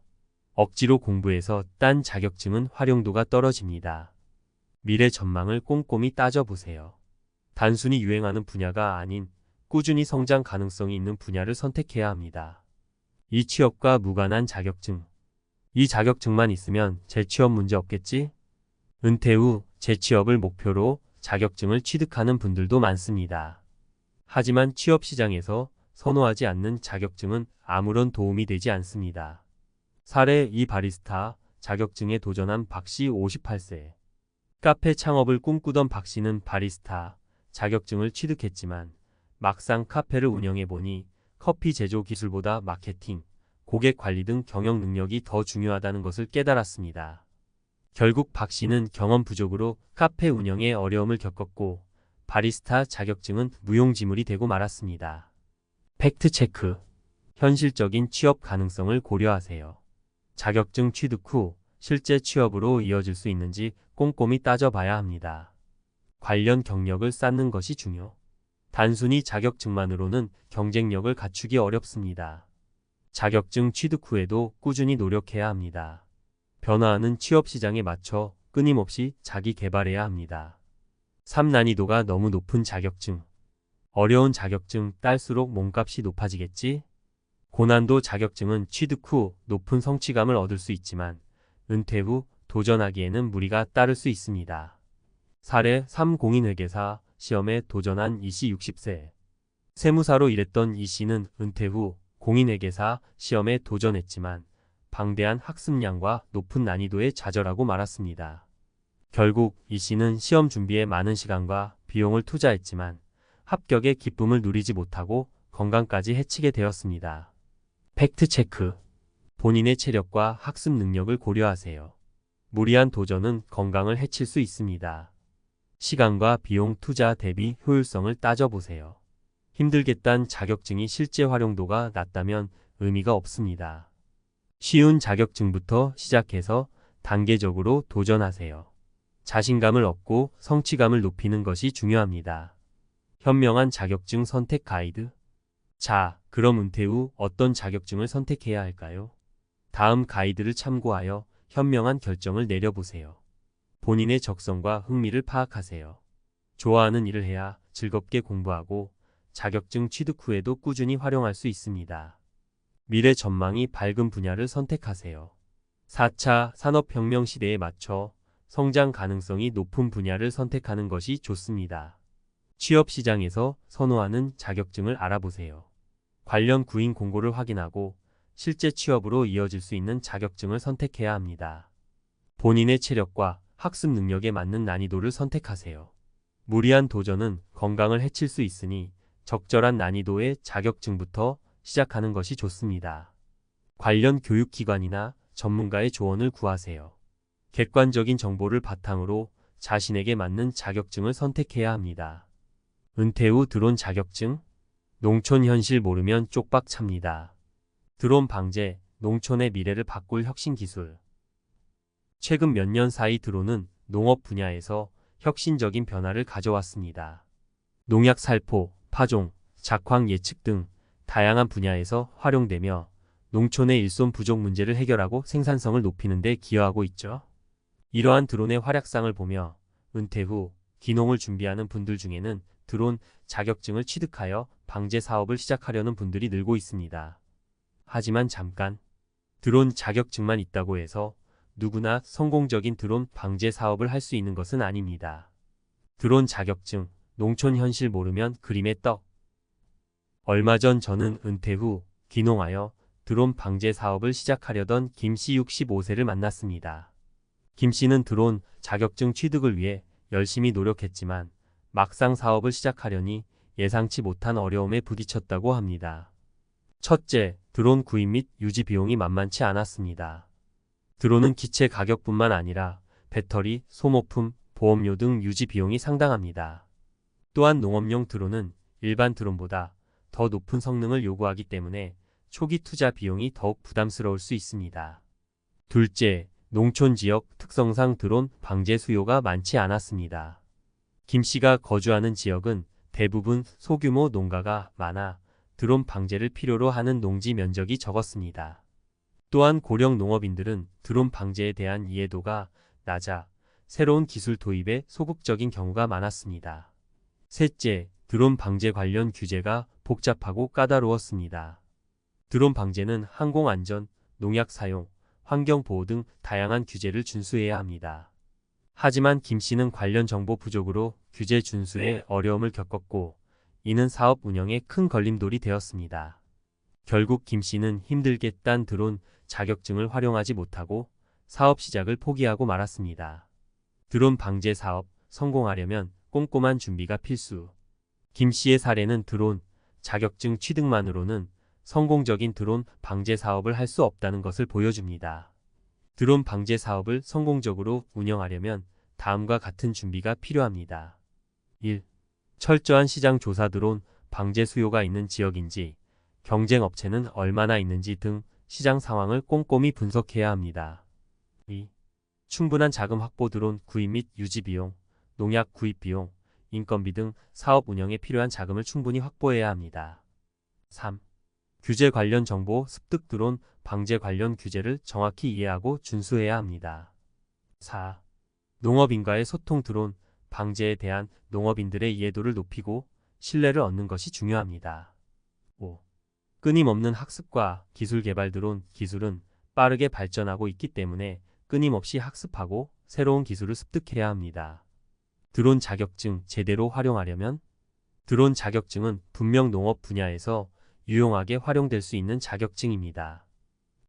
억지로 공부해서 딴 자격증은 활용도가 떨어집니다. 미래 전망을 꼼꼼히 따져보세요. 단순히 유행하는 분야가 아닌 꾸준히 성장 가능성이 있는 분야를 선택해야 합니다. 이 취업과 무관한 자격증. 이 자격증만 있으면 재취업 문제 없겠지? 은퇴 후 재취업을 목표로 자격증을 취득하는 분들도 많습니다. 하지만 취업 시장에서 선호하지 않는 자격증은 아무런 도움이 되지 않습니다. 사례 2 바리스타 자격증에 도전한 박씨 58세. 카페 창업을 꿈꾸던 박씨는 바리스타 자격증을 취득했지만 막상 카페를 운영해보니 커피 제조 기술보다 마케팅, 고객 관리 등 경영 능력이 더 중요하다는 것을 깨달았습니다. 결국 박씨는 경험 부족으로 카페 운영에 어려움을 겪었고 바리스타 자격증은 무용지물이 되고 말았습니다. 팩트체크. 현실적인 취업 가능성을 고려하세요. 자격증 취득 후 실제 취업으로 이어질 수 있는지 꼼꼼히 따져봐야 합니다. 관련 경력을 쌓는 것이 중요. 단순히 자격증만으로는 경쟁력을 갖추기 어렵습니다. 자격증 취득 후에도 꾸준히 노력해야 합니다. 변화하는 취업 시장에 맞춰 끊임없이 자기 개발해야 합니다. 3. 난이도가 너무 높은 자격증. 어려운 자격증 딸수록 몸값이 높아지겠지? 고난도 자격증은 취득 후 높은 성취감을 얻을 수 있지만 은퇴 후 도전하기에는 무리가 따를 수 있습니다. 사례 3. 공인회계사 시험에 도전한 이씨 60세. 세무사로 일했던 이씨는 은퇴 후 공인회계사 시험에 도전했지만 방대한 학습량과 높은 난이도에 좌절하고 말았습니다. 결국 이씨는 시험 준비에 많은 시간과 비용을 투자했지만 합격의 기쁨을 누리지 못하고 건강까지 해치게 되었습니다. 팩트체크. 본인의 체력과 학습 능력을 고려하세요. 무리한 도전은 건강을 해칠 수 있습니다. 시간과 비용 투자 대비 효율성을 따져보세요. 힘들게 딴 자격증이 실제 활용도가 낮다면 의미가 없습니다. 쉬운 자격증부터 시작해서 단계적으로 도전하세요. 자신감을 얻고 성취감을 높이는 것이 중요합니다. 현명한 자격증 선택 가이드. 자, 그럼 은퇴 후 어떤 자격증을 선택해야 할까요? 다음 가이드를 참고하여 현명한 결정을 내려보세요. 본인의 적성과 흥미를 파악하세요. 좋아하는 일을 해야 즐겁게 공부하고 자격증 취득 후에도 꾸준히 활용할 수 있습니다. 미래 전망이 밝은 분야를 선택하세요. 4차 산업혁명 시대에 맞춰 성장 가능성이 높은 분야를 선택하는 것이 좋습니다. 취업 시장에서 선호하는 자격증을 알아보세요. 관련 구인 공고를 확인하고 실제 취업으로 이어질 수 있는 자격증을 선택해야 합니다. 본인의 체력과 학습 능력에 맞는 난이도를 선택하세요. 무리한 도전은 건강을 해칠 수 있으니 적절한 난이도의 자격증부터 시작하는 것이 좋습니다. 관련 교육기관이나 전문가의 조언을 구하세요. 객관적인 정보를 바탕으로 자신에게 맞는 자격증을 선택해야 합니다. 은퇴 후 드론 자격증? 농촌 현실 모르면 쪽박 찹니다. 드론 방제, 농촌의 미래를 바꿀 혁신 기술. 최근 몇 년 사이 드론은 농업 분야에서 혁신적인 변화를 가져왔습니다. 농약 살포, 파종, 작황 예측 등 다양한 분야에서 활용되며 농촌의 일손 부족 문제를 해결하고 생산성을 높이는 데 기여하고 있죠. 이러한 드론의 활약상을 보며 은퇴 후 귀농을 준비하는 분들 중에는 드론 자격증을 취득하여 방제 사업을 시작하려는 분들이 늘고 있습니다. 하지만 잠깐, 드론 자격증만 있다고 해서 누구나 성공적인 드론 방제 사업을 할 수 있는 것은 아닙니다. 드론 자격증, 농촌 현실 모르면 그림의 떡. 얼마 전 저는 은퇴 후 귀농하여 드론 방제 사업을 시작하려던 김씨 65세를 만났습니다. 김씨는 드론 자격증 취득을 위해 열심히 노력했지만 막상 사업을 시작하려니 예상치 못한 어려움에 부딪혔다고 합니다. 첫째, 드론 구입 및 유지 비용이 만만치 않았습니다. 드론은 기체 가격뿐만 아니라 배터리, 소모품, 보험료 등 유지 비용이 상당합니다. 또한 농업용 드론은 일반 드론보다 더 높은 성능을 요구하기 때문에 초기 투자 비용이 더욱 부담스러울 수 있습니다. 둘째, 농촌 지역 특성상 드론 방제 수요가 많지 않았습니다. 김 씨가 거주하는 지역은 대부분 소규모 농가가 많아 드론 방제를 필요로 하는 농지 면적이 적었습니다. 또한 고령 농업인들은 드론 방제에 대한 이해도가 낮아 새로운 기술 도입에 소극적인 경우가 많았습니다. 셋째, 드론 방제 관련 규제가 복잡하고 까다로웠습니다. 드론 방제는 항공안전, 농약 사용, 환경보호 등 다양한 규제를 준수해야 합니다. 하지만 김 씨는 관련 정보 부족으로 규제 준수에 어려움을 겪었고, 이는 사업 운영에 큰 걸림돌이 되었습니다. 결국 김 씨는 힘들게 딴 드론 자격증을 활용하지 못하고 사업 시작을 포기하고 말았습니다. 드론 방제 사업 성공하려면 꼼꼼한 준비가 필수. 김 씨의 사례는 드론 자격증 취득만으로는 성공적인 드론 방제 사업을 할 수 없다는 것을 보여줍니다. 드론 방제 사업을 성공적으로 운영하려면 다음과 같은 준비가 필요합니다. 1. 철저한 시장 조사. 드론 방제 수요가 있는 지역인지, 경쟁 업체는 얼마나 있는지 등 시장 상황을 꼼꼼히 분석해야 합니다. 2. 충분한 자금 확보. 드론 구입 및 유지 비용, 농약 구입 비용, 인건비 등 사업 운영에 필요한 자금을 충분히 확보해야 합니다. 3. 규제 관련 정보 습득. 드론 방제 관련 규제를 정확히 이해하고 준수해야 합니다. 4. 농업인과의 소통. 드론 방제에 대한 농업인들의 이해도를 높이고 신뢰를 얻는 것이 중요합니다. 5. 끊임없는 학습과 기술 개발. 드론 기술은 빠르게 발전하고 있기 때문에 끊임없이 학습하고 새로운 기술을 습득해야 합니다. 드론 자격증 제대로 활용하려면 드론 자격증은 분명 농업 분야에서 유용하게 활용될 수 있는 자격증입니다.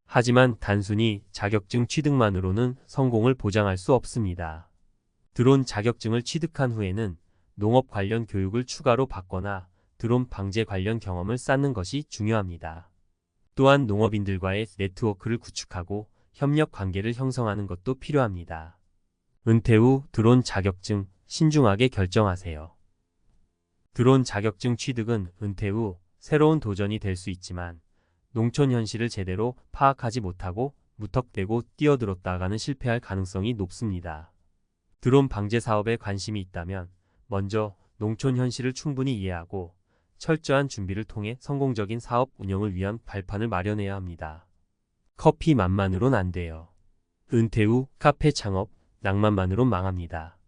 하지만 단순히 자격증 취득만으로는 성공을 보장할 수 없습니다. 드론 자격증을 취득한 후에는 농업 관련 교육을 추가로 받거나 드론 방제 관련 경험을 쌓는 것이 중요합니다. 또한 농업인들과의 네트워크를 구축하고 협력 관계를 형성하는 것도 필요합니다. 은퇴 후 드론 자격증 신중하게 결정하세요. 드론 자격증 취득은 은퇴 후 새로운 도전이 될 수 있지만 농촌 현실을 제대로 파악하지 못하고 무턱대고 뛰어들었다가는 실패할 가능성이 높습니다. 드론 방제 사업에 관심이 있다면 먼저 농촌 현실을 충분히 이해하고 철저한 준비를 통해 성공적인 사업 운영을 위한 발판을 마련해야 합니다. 커피 맛만으론 안 돼요. 은퇴 후 카페 창업, 낭만만으론 망합니다.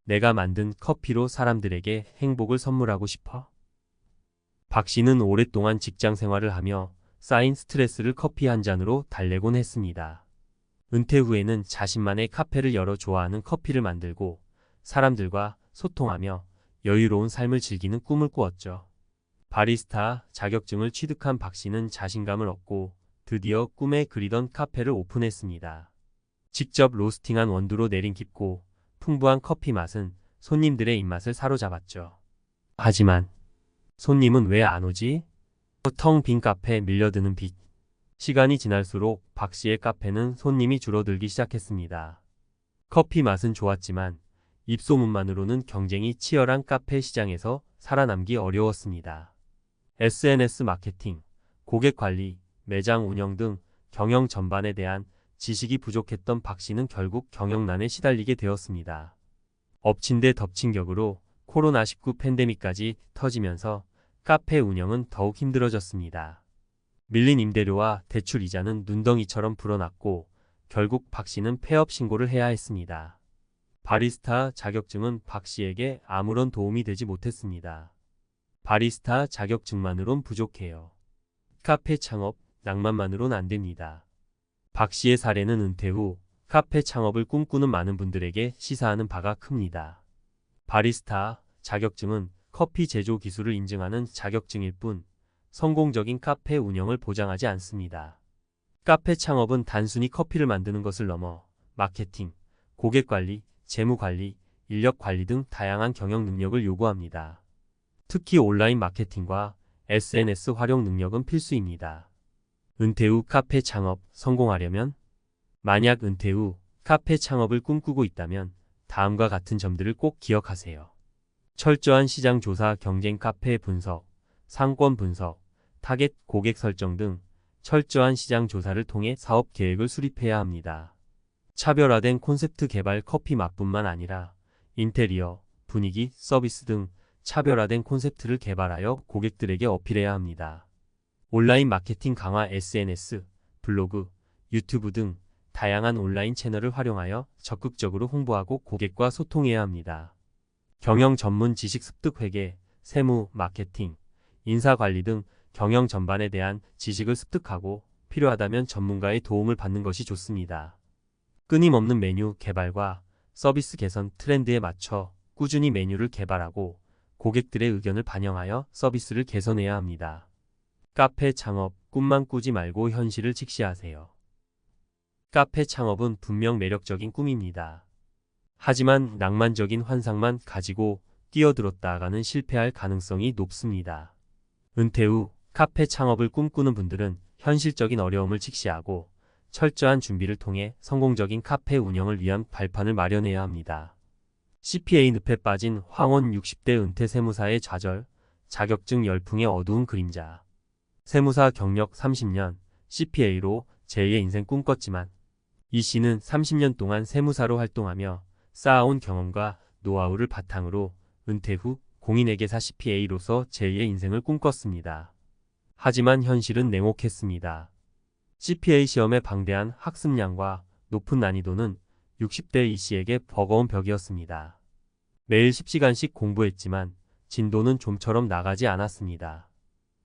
내가 만든 커피로 사람들에게 행복을 선물하고 싶어? 박 씨는 오랫동안 직장 생활을 하며 쌓인 스트레스를 커피 한 잔으로 달래곤 했습니다. 은퇴 후에는 자신만의 카페를 열어 좋아하는 커피를 만들고 사람들과 소통하며 여유로운 삶을 즐기는 꿈을 꾸었죠. 바리스타 자격증을 취득한 박 씨는 자신감을 얻고 드디어 꿈에 그리던 카페를 오픈했습니다. 직접 로스팅한 원두로 내린 깊고 풍부한 커피 맛은 손님들의 입맛을 사로잡았죠. 하지만 손님은 왜 안 오지? 텅 빈 카페에 밀려드는 빛. 시간이 지날수록 박 씨의 카페는 손님이 줄어들기 시작했습니다. 커피 맛은 좋았지만 입소문만으로는 경쟁이 치열한 카페 시장에서 살아남기 어려웠습니다. SNS 마케팅, 고객 관리, 매장 운영 등 경영 전반에 대한 지식이 부족했던 박 씨는 결국 경영난에 시달리게 되었습니다. 엎친 데 덮친 격으로 코로나19 팬데믹까지 터지면서 카페 운영은 더욱 힘들어졌습니다. 밀린 임대료와 대출 이자는 눈덩이처럼 불어났고 결국 박 씨는 폐업 신고를 해야 했습니다. 바리스타 자격증은 박 씨에게 아무런 도움이 되지 못했습니다. 바리스타 자격증만으론 부족해요. 카페 창업, 낭만만으론 안 됩니다. 박 씨의 사례는 은퇴 후 카페 창업을 꿈꾸는 많은 분들에게 시사하는 바가 큽니다. 바리스타 자격증은 커피 제조 기술을 인증하는 자격증일 뿐 성공적인 카페 운영을 보장하지 않습니다. 카페 창업은 단순히 커피를 만드는 것을 넘어 마케팅, 고객 관리, 재무 관리, 인력 관리 등 다양한 경영 능력을 요구합니다. 특히 온라인 마케팅과 SNS 활용 능력은 필수입니다. 은퇴 후 카페 창업 성공하려면 만약 은퇴 후 카페 창업을 꿈꾸고 있다면 다음과 같은 점들을 꼭 기억하세요. 철저한 시장 조사, 경쟁 카페 분석, 상권 분석, 타겟 고객 설정 등 철저한 시장 조사를 통해 사업 계획을 수립해야 합니다. 차별화된 콘셉트 개발, 커피 맛뿐만 아니라 인테리어, 분위기, 서비스 등 차별화된 콘셉트를 개발하여 고객들에게 어필해야 합니다. 온라인 마케팅 강화, SNS, 블로그, 유튜브 등 다양한 온라인 채널을 활용하여 적극적으로 홍보하고 고객과 소통해야 합니다. 경영 전문 지식 습득, 회계, 세무, 마케팅, 인사관리 등 경영 전반에 대한 지식을 습득하고 필요하다면 전문가의 도움을 받는 것이 좋습니다. 끊임없는 메뉴 개발과 서비스 개선 트렌드에 맞춰 꾸준히 메뉴를 개발하고 고객들의 의견을 반영하여 서비스를 개선해야 합니다. 카페 창업, 꿈만 꾸지 말고 현실을 직시하세요. 카페 창업은 분명 매력적인 꿈입니다. 하지만 낭만적인 환상만 가지고 뛰어들었다가는 실패할 가능성이 높습니다. 은퇴 후 카페 창업을 꿈꾸는 분들은 현실적인 어려움을 직시하고 철저한 준비를 통해 성공적인 카페 운영을 위한 발판을 마련해야 합니다. CPA 늪에 빠진 황혼 60대 은퇴 세무사의 좌절, 자격증 열풍의 어두운 그림자. 세무사 경력 30년, CPA로 제2의 인생 꿈꿨지만 이 씨는 30년 동안 세무사로 활동하며 쌓아온 경험과 노하우를 바탕으로 은퇴 후 공인회계사 CPA로서 제2의 인생을 꿈꿨습니다. 하지만 현실은 냉혹했습니다. CPA 시험의 방대한 학습량과 높은 난이도는 60대 이 씨에게 버거운 벽이었습니다. 매일 10시간씩 공부했지만 진도는 좀처럼 나가지 않았습니다.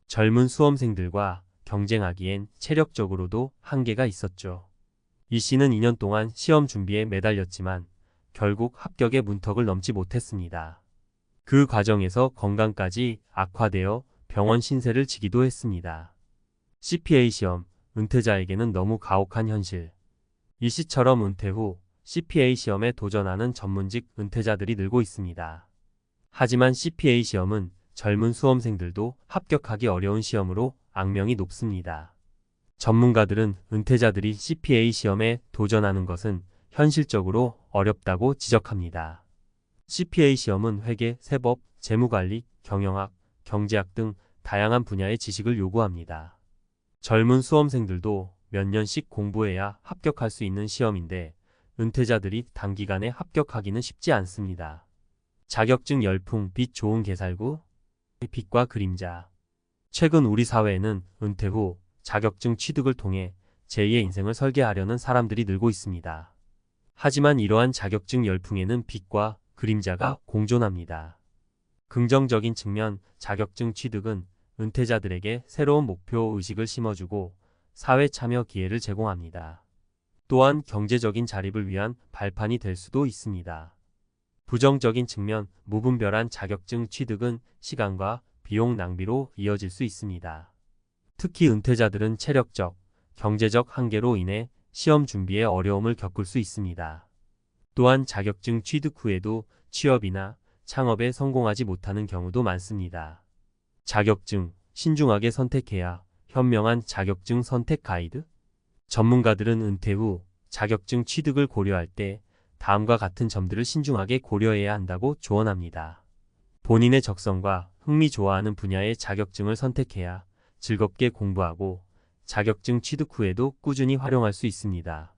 젊은 수험생들과 경쟁하기엔 체력적으로도 한계가 있었죠. 이 씨는 2년 동안 시험 준비에 매달렸지만 결국 합격의 문턱을 넘지 못했습니다. 그 과정에서 건강까지 악화되어 병원 신세를 지기도 했습니다. CPA 시험, 은퇴자에게는 너무 가혹한 현실. 이 씨처럼 은퇴 후 CPA 시험에 도전하는 전문직 은퇴자들이 늘고 있습니다. 하지만 CPA 시험은 젊은 수험생들도 합격하기 어려운 시험으로 악명이 높습니다. 전문가들은 은퇴자들이 CPA 시험에 도전하는 것은 현실적으로 어렵다고 지적합니다. CPA 시험은 회계, 세법, 재무관리, 경영학, 경제학 등 다양한 분야의 지식을 요구합니다. 젊은 수험생들도 몇 년씩 공부해야 합격할 수 있는 시험인데 은퇴자들이 단기간에 합격하기는 쉽지 않습니다. 자격증 열풍, 빛 좋은 개살구, 빛과 그림자. 최근 우리 사회에는 은퇴 후 자격증 취득을 통해 제2의 인생을 설계하려는 사람들이 늘고 있습니다. 하지만 이러한 자격증 열풍에는 빛과 그림자가 공존합니다. 긍정적인 측면, 자격증 취득은 은퇴자들에게 새로운 목표 의식을 심어주고 사회 참여 기회를 제공합니다. 또한 경제적인 자립을 위한 발판이 될 수도 있습니다. 부정적인 측면, 무분별한 자격증 취득은 시간과 비용 낭비로 이어질 수 있습니다. 특히 은퇴자들은 체력적, 경제적 한계로 인해 시험 준비에 어려움을 겪을 수 있습니다. 또한 자격증 취득 후에도 취업이나 창업에 성공하지 못하는 경우도 많습니다. 자격증, 신중하게 선택해야 현명한 자격증 선택 가이드? 전문가들은 은퇴 후 자격증 취득을 고려할 때 다음과 같은 점들을 신중하게 고려해야 한다고 조언합니다. 본인의 적성과 흥미 좋아하는 분야의 자격증을 선택해야 즐겁게 공부하고 자격증 취득 후에도 꾸준히 활용할 수 있습니다.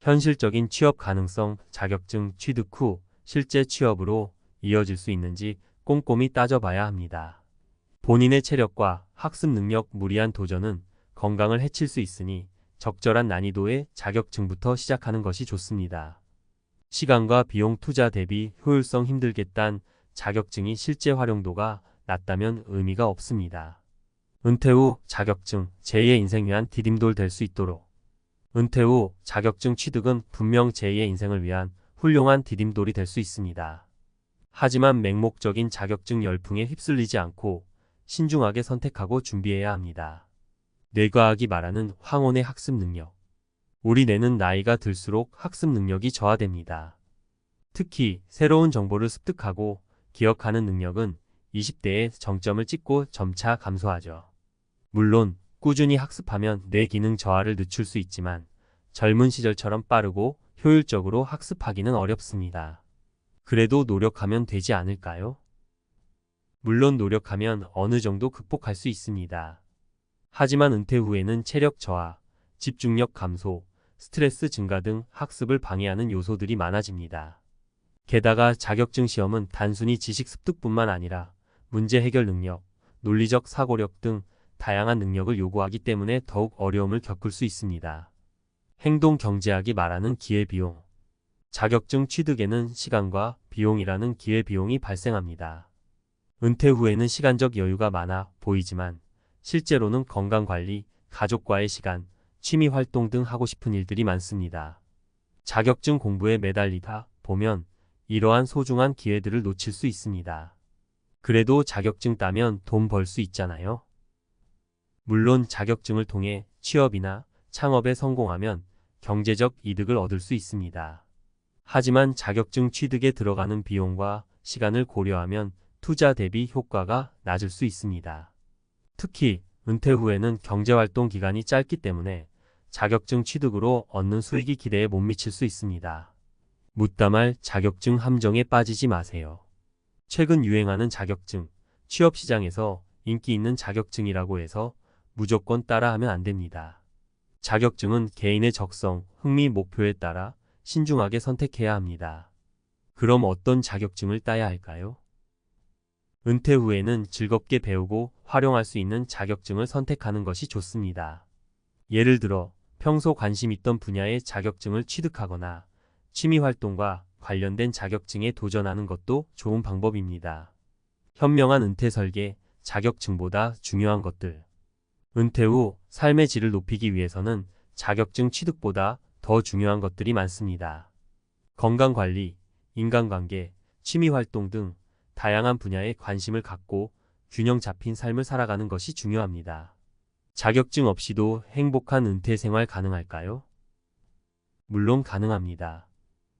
현실적인 취업 가능성, 자격증 취득 후 실제 취업으로 이어질 수 있는지 꼼꼼히 따져봐야 합니다. 본인의 체력과 학습 능력, 무리한 도전은 건강을 해칠 수 있으니 적절한 난이도의 자격증부터 시작하는 것이 좋습니다. 시간과 비용 투자 대비 효율성 힘들겠단 자격증이 실제 활용도가 낮다면 의미가 없습니다. 은퇴 후 자격증, 제2의 인생 위한 디딤돌 될 수 있도록. 은퇴 후 자격증 취득은 분명 제2의 인생을 위한 훌륭한 디딤돌이 될 수 있습니다. 하지만 맹목적인 자격증 열풍에 휩쓸리지 않고 신중하게 선택하고 준비해야 합니다. 뇌과학이 말하는 황혼의 학습 능력. 우리 뇌는 나이가 들수록 학습 능력이 저하됩니다. 특히 새로운 정보를 습득하고 기억하는 능력은 20대에 정점을 찍고 점차 감소하죠. 물론 꾸준히 학습하면 뇌 기능 저하를 늦출 수 있지만 젊은 시절처럼 빠르고 효율적으로 학습하기는 어렵습니다. 그래도 노력하면 되지 않을까요? 물론 노력하면 어느 정도 극복할 수 있습니다. 하지만 은퇴 후에는 체력 저하, 집중력 감소, 스트레스 증가 등 학습을 방해하는 요소들이 많아집니다. 게다가 자격증 시험은 단순히 지식 습득뿐만 아니라 문제 해결 능력, 논리적 사고력 등 다양한 능력을 요구하기 때문에 더욱 어려움을 겪을 수 있습니다. 행동 경제학이 말하는 기회비용. 자격증 취득에는 시간과 비용이라는 기회비용이 발생합니다. 은퇴 후에는 시간적 여유가 많아 보이지만 실제로는 건강관리, 가족과의 시간, 취미활동 등 하고 싶은 일들이 많습니다. 자격증 공부에 매달리다 보면 이러한 소중한 기회들을 놓칠 수 있습니다. 그래도 자격증 따면 돈 벌 수 있잖아요. 물론 자격증을 통해 취업이나 창업에 성공하면 경제적 이득을 얻을 수 있습니다. 하지만 자격증 취득에 들어가는 비용과 시간을 고려하면 투자 대비 효과가 낮을 수 있습니다. 특히 은퇴 후에는 경제활동 기간이 짧기 때문에 자격증 취득으로 얻는 수익이 기대에 못 미칠 수 있습니다. 묻다말 자격증 함정에 빠지지 마세요. 최근 유행하는 자격증, 취업시장에서 인기 있는 자격증이라고 해서 무조건 따라하면 안 됩니다. 자격증은 개인의 적성, 흥미, 목표에 따라 신중하게 선택해야 합니다. 그럼 어떤 자격증을 따야 할까요? 은퇴 후에는 즐겁게 배우고 활용할 수 있는 자격증을 선택하는 것이 좋습니다. 예를 들어 평소 관심 있던 분야의 자격증을 취득하거나 취미활동과 관련된 자격증에 도전하는 것도 좋은 방법입니다. 현명한 은퇴 설계, 자격증보다 중요한 것들. 은퇴 후 삶의 질을 높이기 위해서는 자격증 취득보다 더 중요한 것들이 많습니다. 건강관리, 인간관계, 취미활동 등 다양한 분야에 관심을 갖고 균형 잡힌 삶을 살아가는 것이 중요합니다. 자격증 없이도 행복한 은퇴 생활 가능할까요? 물론 가능합니다.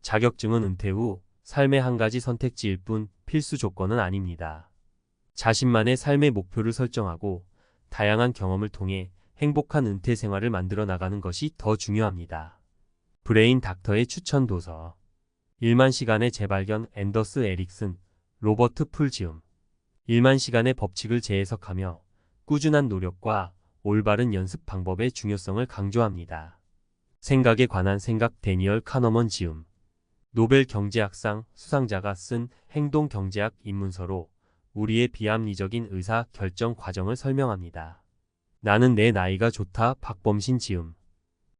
자격증은 은퇴 후 삶의 한 가지 선택지일 뿐 필수 조건은 아닙니다. 자신만의 삶의 목표를 설정하고 다양한 경험을 통해 행복한 은퇴 생활을 만들어 나가는 것이 더 중요합니다. 브레인 닥터의 추천 도서. 1만 시간의 재발견 앤더스 에릭슨, 로버트 풀지움. 1만 시간의 법칙을 재해석하며 꾸준한 노력과 올바른 연습 방법의 중요성을 강조합니다. 생각에 관한 생각 데니얼 카너먼 지움. 노벨 경제학상 수상자가 쓴 행동 경제학 입문서로 우리의 비합리적인 의사 결정 과정을 설명합니다. 나는 내 나이가 좋다 박범신 지음.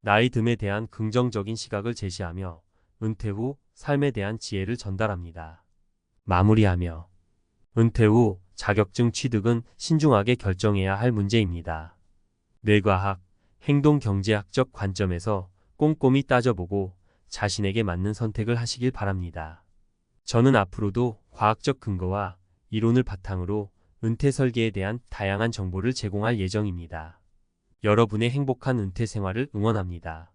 나이 듦에 대한 긍정적인 시각을 제시하며 은퇴 후 삶에 대한 지혜를 전달합니다. 마무리하며 은퇴 후 자격증 취득은 신중하게 결정해야 할 문제입니다. 뇌과학, 행동경제학적 관점에서 꼼꼼히 따져보고 자신에게 맞는 선택을 하시길 바랍니다. 저는 앞으로도 과학적 근거와 이론을 바탕으로 은퇴 설계에 대한 다양한 정보를 제공할 예정입니다. 여러분의 행복한 은퇴 생활을 응원합니다.